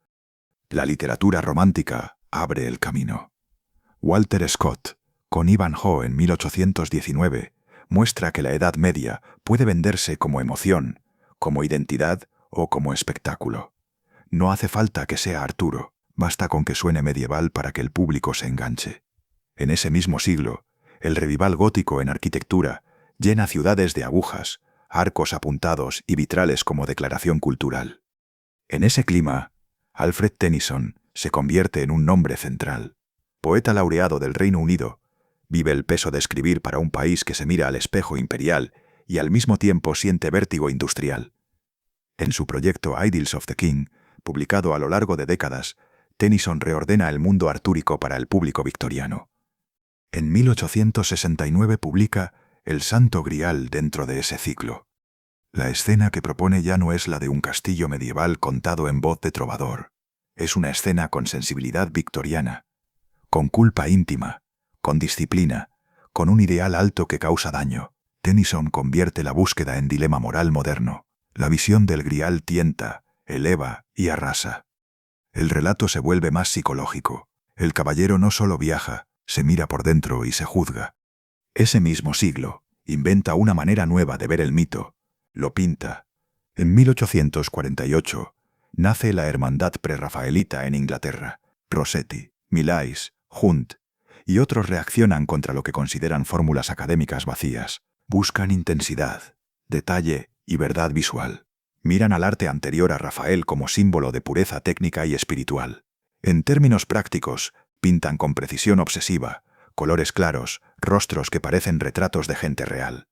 La literatura romántica abre el camino. Walter Scott, con Ivanhoe en 1819, muestra que la Edad Media puede venderse como emoción, como identidad o como espectáculo. No hace falta que sea Arturo, basta con que suene medieval para que el público se enganche. En ese mismo siglo, el revival gótico en arquitectura llena ciudades de agujas, arcos apuntados y vitrales como declaración cultural. En ese clima, Alfred Tennyson se convierte en un nombre central. Poeta laureado del Reino Unido, vive el peso de escribir para un país que se mira al espejo imperial y al mismo tiempo siente vértigo industrial. En su proyecto Idylls of the King, publicado a lo largo de décadas, Tennyson reordena el mundo artúrico para el público victoriano. En 1869 publica El Santo Grial dentro de ese ciclo. La escena que propone ya no es la de un castillo medieval contado en voz de trovador. Es una escena con sensibilidad victoriana, con culpa íntima, con disciplina, con un ideal alto que causa daño. Tennyson convierte la búsqueda en dilema moral moderno. La visión del Grial tienta, eleva y arrasa. El relato se vuelve más psicológico. El caballero no solo viaja, se mira por dentro y se juzga. Ese mismo siglo inventa una manera nueva de ver el mito. Lo pinta. En 1848 nace la Hermandad prerrafaelita en Inglaterra. Rossetti, Millais, Hunt y otros reaccionan contra lo que consideran fórmulas académicas vacías. Buscan intensidad, detalle y verdad visual. Miran al arte anterior a Rafael como símbolo de pureza técnica y espiritual. En términos prácticos, pintan con precisión obsesiva, colores claros, rostros que parecen retratos de gente real.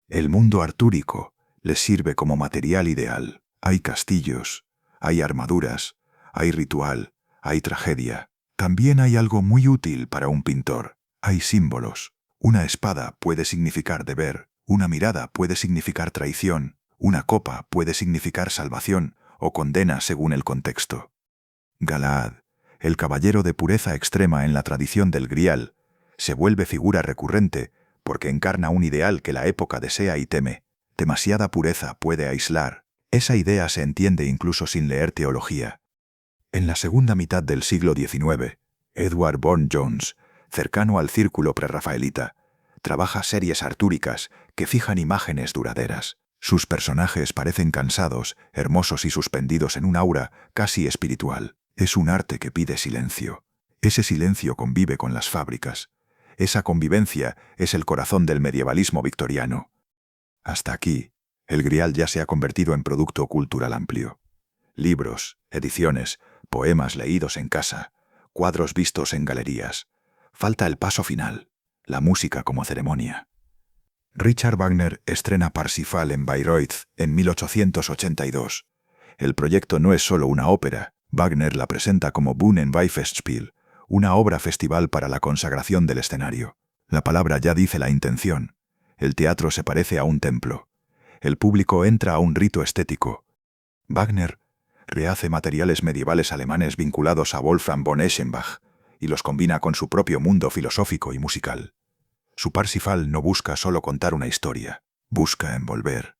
El mundo artúrico les sirve como material ideal. Hay castillos, hay armaduras, hay ritual, hay tragedia. También hay algo muy útil para un pintor. Hay símbolos. Una espada puede significar deber, una mirada puede significar traición, una copa puede significar salvación o condena según el contexto. Galaad, el caballero de pureza extrema en la tradición del Grial, se vuelve figura recurrente porque encarna un ideal que la época desea y teme. Demasiada pureza puede aislar. Esa idea se entiende incluso sin leer teología. En la segunda mitad del siglo XIX, Edward Burne-Jones, cercano al círculo prerrafaelita, trabaja series artúricas que fijan imágenes duraderas. Sus personajes parecen cansados, hermosos y suspendidos en un aura casi espiritual. Es un arte que pide silencio. Ese silencio convive con las fábricas. Esa convivencia es el corazón del medievalismo victoriano. Hasta aquí, el Grial ya se ha convertido en producto cultural amplio. Libros, ediciones, poemas leídos en casa, cuadros vistos en galerías. Falta el paso final, la música como ceremonia. Richard Wagner estrena Parsifal en Bayreuth en 1882. El proyecto no es solo una ópera. Wagner la presenta como Bühnenweihfestspiel, una obra festival para la consagración del escenario. La palabra ya dice la intención. El teatro se parece a un templo. El público entra a un rito estético. Wagner rehace materiales medievales alemanes vinculados a Wolfgang von Eschenbach y los combina con su propio mundo filosófico y musical. Su Parsifal no busca solo contar una historia, busca envolver.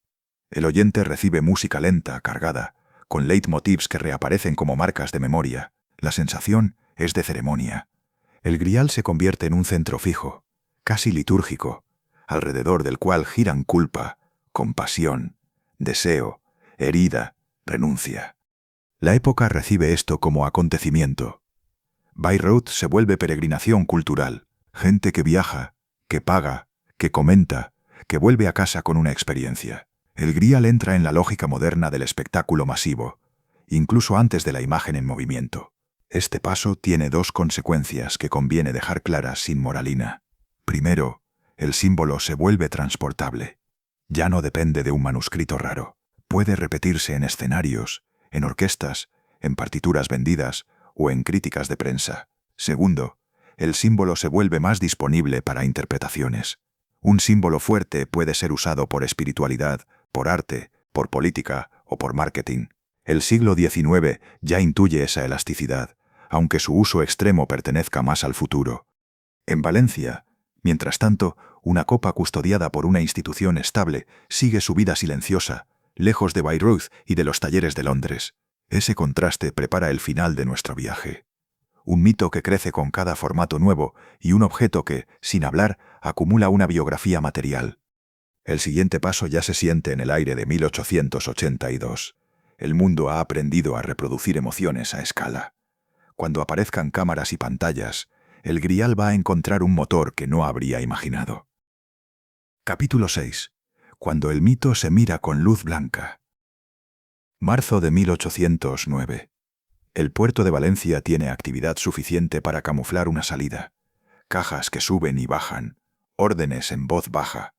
El oyente recibe música lenta, cargada, con leitmotivs que reaparecen como marcas de memoria. La sensación es de ceremonia. El grial se convierte en un centro fijo, casi litúrgico, alrededor del cual giran culpa, compasión, deseo, herida, renuncia. La época recibe esto como acontecimiento. Bayreuth se vuelve peregrinación cultural, gente que viaja, que paga, que comenta, que vuelve a casa con una experiencia. El grial entra en la lógica moderna del espectáculo masivo, incluso antes de la imagen en movimiento. Este paso tiene dos consecuencias que conviene dejar claras sin moralina. Primero, el símbolo se vuelve transportable. Ya no depende de un manuscrito raro. Puede repetirse en escenarios, en orquestas, en partituras vendidas o en críticas de prensa. Segundo, el símbolo se vuelve más disponible para interpretaciones. Un símbolo fuerte puede ser usado por espiritualidad, por arte, por política o por marketing. El siglo XIX ya intuye esa elasticidad, aunque su uso extremo pertenezca más al futuro. En Valencia, mientras tanto, una copa custodiada por una institución estable sigue su vida silenciosa, lejos de Bayreuth y de los talleres de Londres. Ese contraste prepara el final de nuestro viaje. Un mito que crece con cada formato nuevo y un objeto que, sin hablar, acumula una biografía material. El siguiente paso ya se siente en el aire de 1882. El mundo ha aprendido a reproducir emociones a escala. Cuando aparezcan cámaras y pantallas, el grial va a encontrar un motor que no habría imaginado. Capítulo 6. Cuando el mito se mira con luz blanca. Marzo de 1809. El puerto de Valencia tiene actividad suficiente para camuflar una salida. Cajas que suben y bajan, órdenes en voz baja,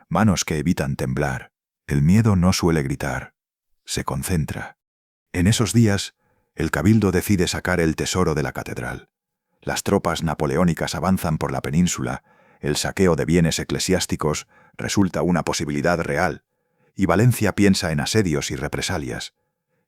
manos que evitan temblar. El miedo no suele gritar, se concentra. En esos días, el cabildo decide sacar el tesoro de la catedral. Las tropas napoleónicas avanzan por la península, el saqueo de bienes eclesiásticos resulta una posibilidad real, y Valencia piensa en asedios y represalias.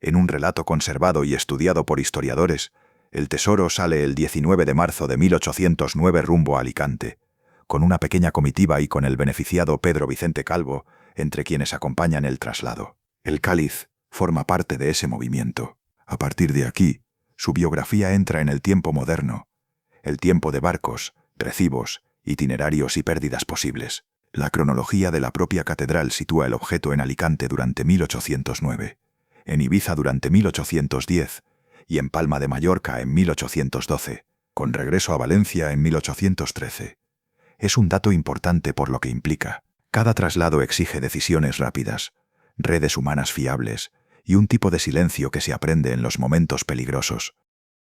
En un relato conservado y estudiado por historiadores, el tesoro sale el 19 de marzo de 1809 rumbo a Alicante, con una pequeña comitiva y con el beneficiado Pedro Vicente Calvo, entre quienes acompañan el traslado. El cáliz forma parte de ese movimiento. A partir de aquí, su biografía entra en el tiempo moderno, el tiempo de barcos, recibos, itinerarios y pérdidas posibles. La cronología de la propia catedral sitúa el objeto en Alicante durante 1809, en Ibiza durante 1810 y en Palma de Mallorca en 1812, con regreso a Valencia en 1813. Es un dato importante por lo que implica. Cada traslado exige decisiones rápidas, redes humanas fiables y un tipo de silencio que se aprende en los momentos peligrosos.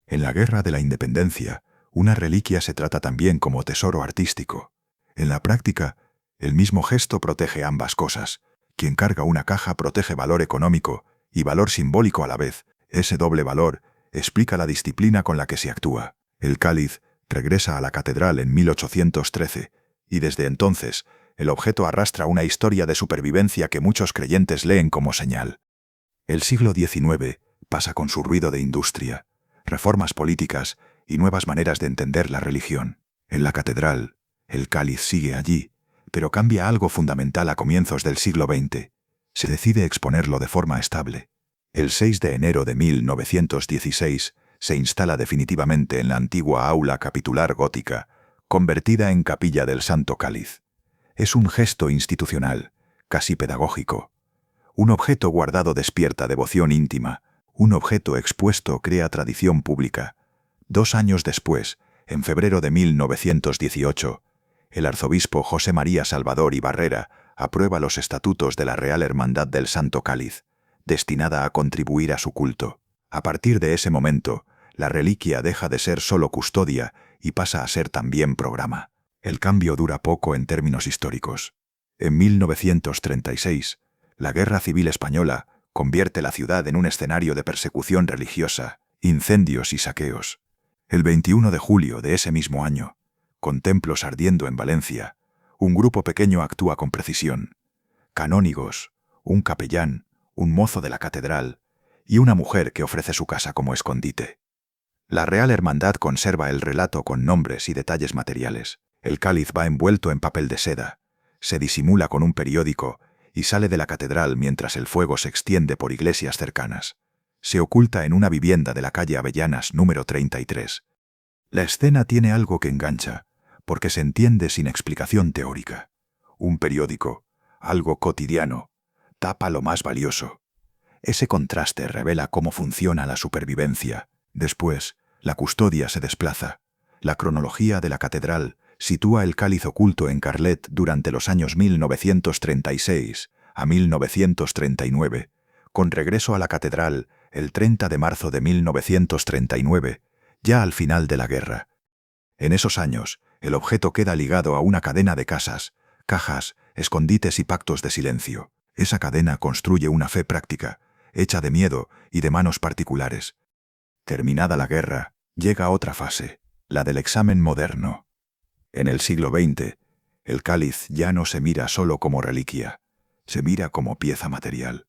En la Guerra de la Independencia, una reliquia se trata también como tesoro artístico. En la práctica, el mismo gesto protege ambas cosas. Quien carga una caja protege valor económico y valor simbólico a la vez. Ese doble valor explica la disciplina con la que se actúa. El cáliz regresa a la catedral en 1813 y desde entonces el objeto arrastra una historia de supervivencia que muchos creyentes leen como señal. El siglo XIX pasa con su ruido de industria, reformas políticas y nuevas maneras de entender la religión. En la catedral, el cáliz sigue allí, pero cambia algo fundamental a comienzos del siglo XX. Se decide exponerlo de forma estable. El 6 de enero de 1916 se instala definitivamente en la antigua aula capitular gótica, convertida en capilla del Santo Cáliz. Es un gesto institucional, casi pedagógico. Un objeto guardado despierta devoción íntima, un objeto expuesto crea tradición pública. 2 años después, en febrero de 1918, el arzobispo José María Salvador y Barrera aprueba los estatutos de la Real Hermandad del Santo Cáliz, destinada a contribuir a su culto. A partir de ese momento, la reliquia deja de ser solo custodia y pasa a ser también programa. El cambio dura poco en términos históricos. En 1936, la Guerra Civil Española convierte la ciudad en un escenario de persecución religiosa, incendios y saqueos. El 21 de julio de ese mismo año, con templos ardiendo en Valencia, un grupo pequeño actúa con precisión. Canónigos, un capellán, un mozo de la catedral y una mujer que ofrece su casa como escondite. La Real Hermandad conserva el relato con nombres y detalles materiales. El cáliz va envuelto en papel de seda, se disimula con un periódico y sale de la catedral mientras el fuego se extiende por iglesias cercanas. Se oculta en una vivienda de la calle Avellanas número 33. La escena tiene algo que engancha, porque se entiende sin explicación teórica. Un periódico, algo cotidiano, tapa lo más valioso. Ese contraste revela cómo funciona la supervivencia. Después, la custodia se desplaza. La cronología de la catedral sitúa el cáliz oculto en Carlet durante los años 1936 a 1939, con regreso a la catedral el 30 de marzo de 1939, ya al final de la guerra. En esos años, el objeto queda ligado a una cadena de casas, cajas, escondites y pactos de silencio. Esa cadena construye una fe práctica, hecha de miedo y de manos particulares. Terminada la guerra, llega otra fase, la del examen moderno. En el siglo XX, el cáliz ya no se mira solo como reliquia, se mira como pieza material.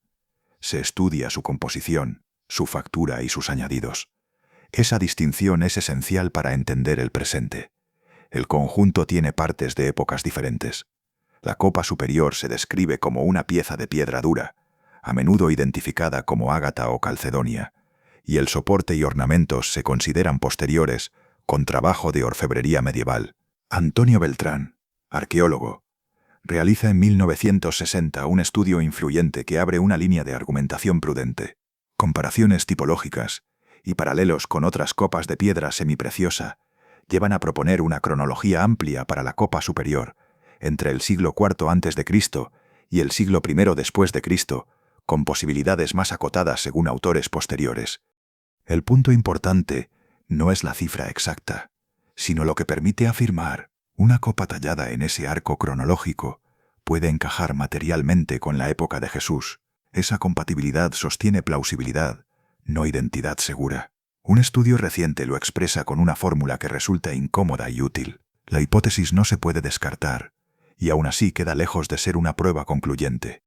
Se estudia su composición, su factura y sus añadidos. Esa distinción es esencial para entender el presente. El conjunto tiene partes de épocas diferentes. La copa superior se describe como una pieza de piedra dura, a menudo identificada como ágata o calcedonia, y el soporte y ornamentos se consideran posteriores, con trabajo de orfebrería medieval. Antonio Beltrán, arqueólogo, realiza en 1960 un estudio influyente que abre una línea de argumentación prudente, comparaciones tipológicas y paralelos con otras copas de piedra semipreciosa llevan a proponer una cronología amplia para la copa superior, entre el siglo IV a.C. y el siglo I después de Cristo, con posibilidades más acotadas según autores posteriores. El punto importante no es la cifra exacta, sino lo que permite afirmar. Una copa tallada en ese arco cronológico puede encajar materialmente con la época de Jesús. Esa compatibilidad sostiene plausibilidad, no identidad segura. Un estudio reciente lo expresa con una fórmula que resulta incómoda y útil. La hipótesis no se puede descartar, y aún así queda lejos de ser una prueba concluyente.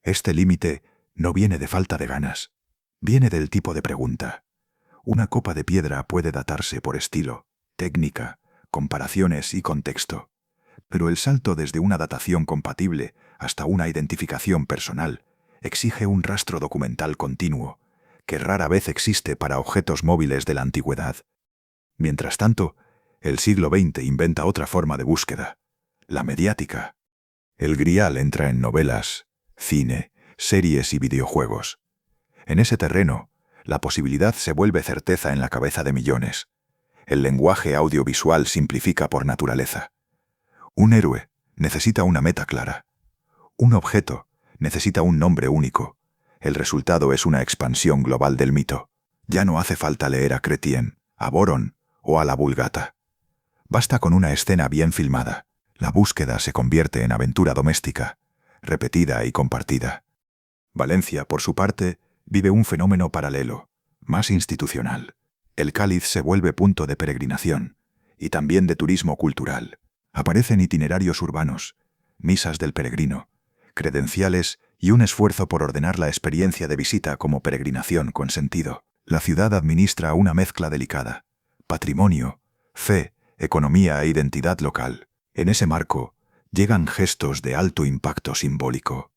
Este límite no viene de falta de ganas, viene del tipo de pregunta. Una copa de piedra puede datarse por estilo, técnica, comparaciones y contexto, pero el salto desde una datación compatible hasta una identificación personal exige un rastro documental continuo, que rara vez existe para objetos móviles de la antigüedad. Mientras tanto, el siglo XX inventa otra forma de búsqueda, la mediática. El grial entra en novelas, cine, series y videojuegos. En ese terreno, la posibilidad se vuelve certeza en la cabeza de millones. El lenguaje audiovisual simplifica por naturaleza. Un héroe necesita una meta clara. Un objeto necesita un nombre único. El resultado es una expansión global del mito. Ya no hace falta leer a Chrétien, a Boron o a la Vulgata. Basta con una escena bien filmada. La búsqueda se convierte en aventura doméstica, repetida y compartida. Valencia, por su parte, vive un fenómeno paralelo, más institucional. El cáliz se vuelve punto de peregrinación y también de turismo cultural. Aparecen itinerarios urbanos, misas del peregrino, credenciales y un esfuerzo por ordenar la experiencia de visita como peregrinación con sentido. La ciudad administra una mezcla delicada: patrimonio, fe, economía e identidad local. En ese marco, llegan gestos de alto impacto simbólico.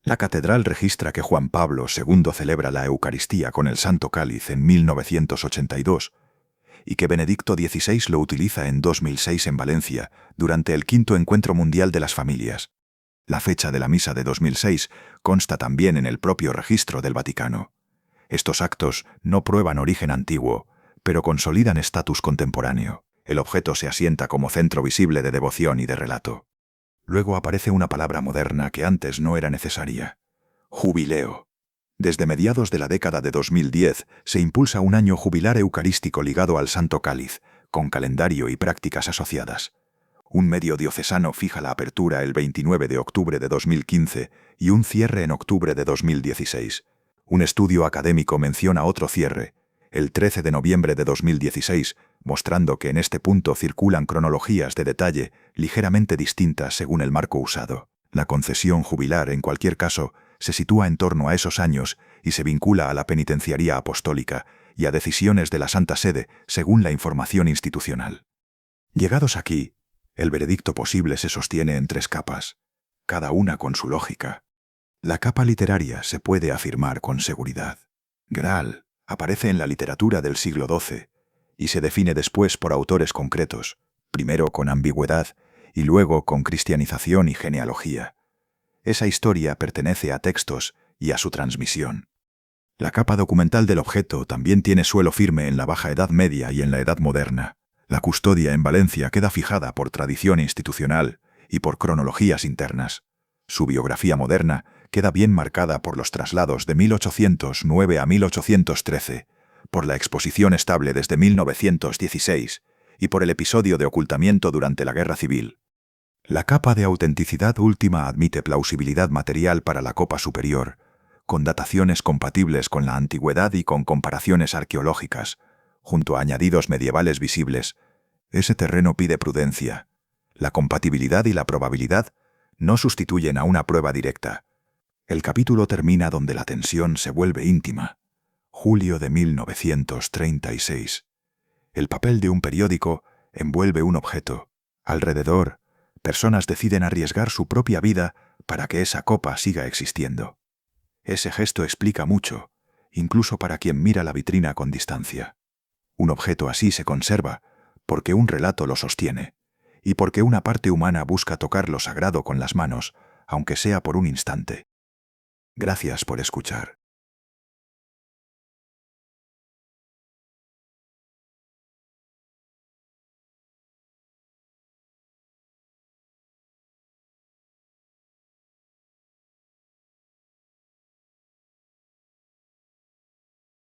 La catedral registra que Juan Pablo II celebra la Eucaristía con el Santo Cáliz en 1982 y que Benedicto XVI lo utiliza en 2006 en Valencia durante el V Encuentro Mundial de las Familias. La fecha de la misa de 2006 consta también en el propio registro del Vaticano. Estos actos no prueban origen antiguo, pero consolidan estatus contemporáneo. El objeto se asienta como centro visible de devoción y de relato. Luego aparece una palabra moderna que antes no era necesaria: jubileo. Desde mediados de la década de 2010 se impulsa un año jubilar eucarístico ligado al Santo Cáliz, con calendario y prácticas asociadas. Un medio diocesano fija la apertura el 29 de octubre de 2015 y un cierre en octubre de 2016. Un estudio académico menciona otro cierre, el 13 de noviembre de 2016, mostrando que en este punto circulan cronologías de detalle ligeramente distintas según el marco usado. La concesión jubilar, en cualquier caso, se sitúa en torno a esos años y se vincula a la penitenciaría apostólica y a decisiones de la Santa Sede según la información institucional. Llegados aquí, el veredicto posible se sostiene en 3 capas, cada una con su lógica. La capa literaria se puede afirmar con seguridad. Graal aparece en la literatura del siglo XII y se define después por autores concretos, primero con ambigüedad y luego con cristianización y genealogía. Esa historia pertenece a textos y a su transmisión. La capa documental del objeto también tiene suelo firme en la Baja Edad Media y en la Edad Moderna. La custodia en Valencia queda fijada por tradición institucional y por cronologías internas. Su biografía moderna queda bien marcada por los traslados de 1809 a 1813, por la exposición estable desde 1916 y por el episodio de ocultamiento durante la Guerra Civil. La capa de autenticidad última admite plausibilidad material para la copa superior, con dataciones compatibles con la antigüedad y con comparaciones arqueológicas, junto a añadidos medievales visibles. Ese terreno pide prudencia. La compatibilidad y la probabilidad no sustituyen a una prueba directa. El capítulo termina donde la tensión se vuelve íntima. Julio de 1936. El papel de un periódico envuelve un objeto. Alrededor, personas deciden arriesgar su propia vida para que esa copa siga existiendo. Ese gesto explica mucho, incluso para quien mira la vitrina con distancia. Un objeto así se conserva porque un relato lo sostiene, y porque una parte humana busca tocar lo sagrado con las manos, aunque sea por un instante. Gracias por escuchar.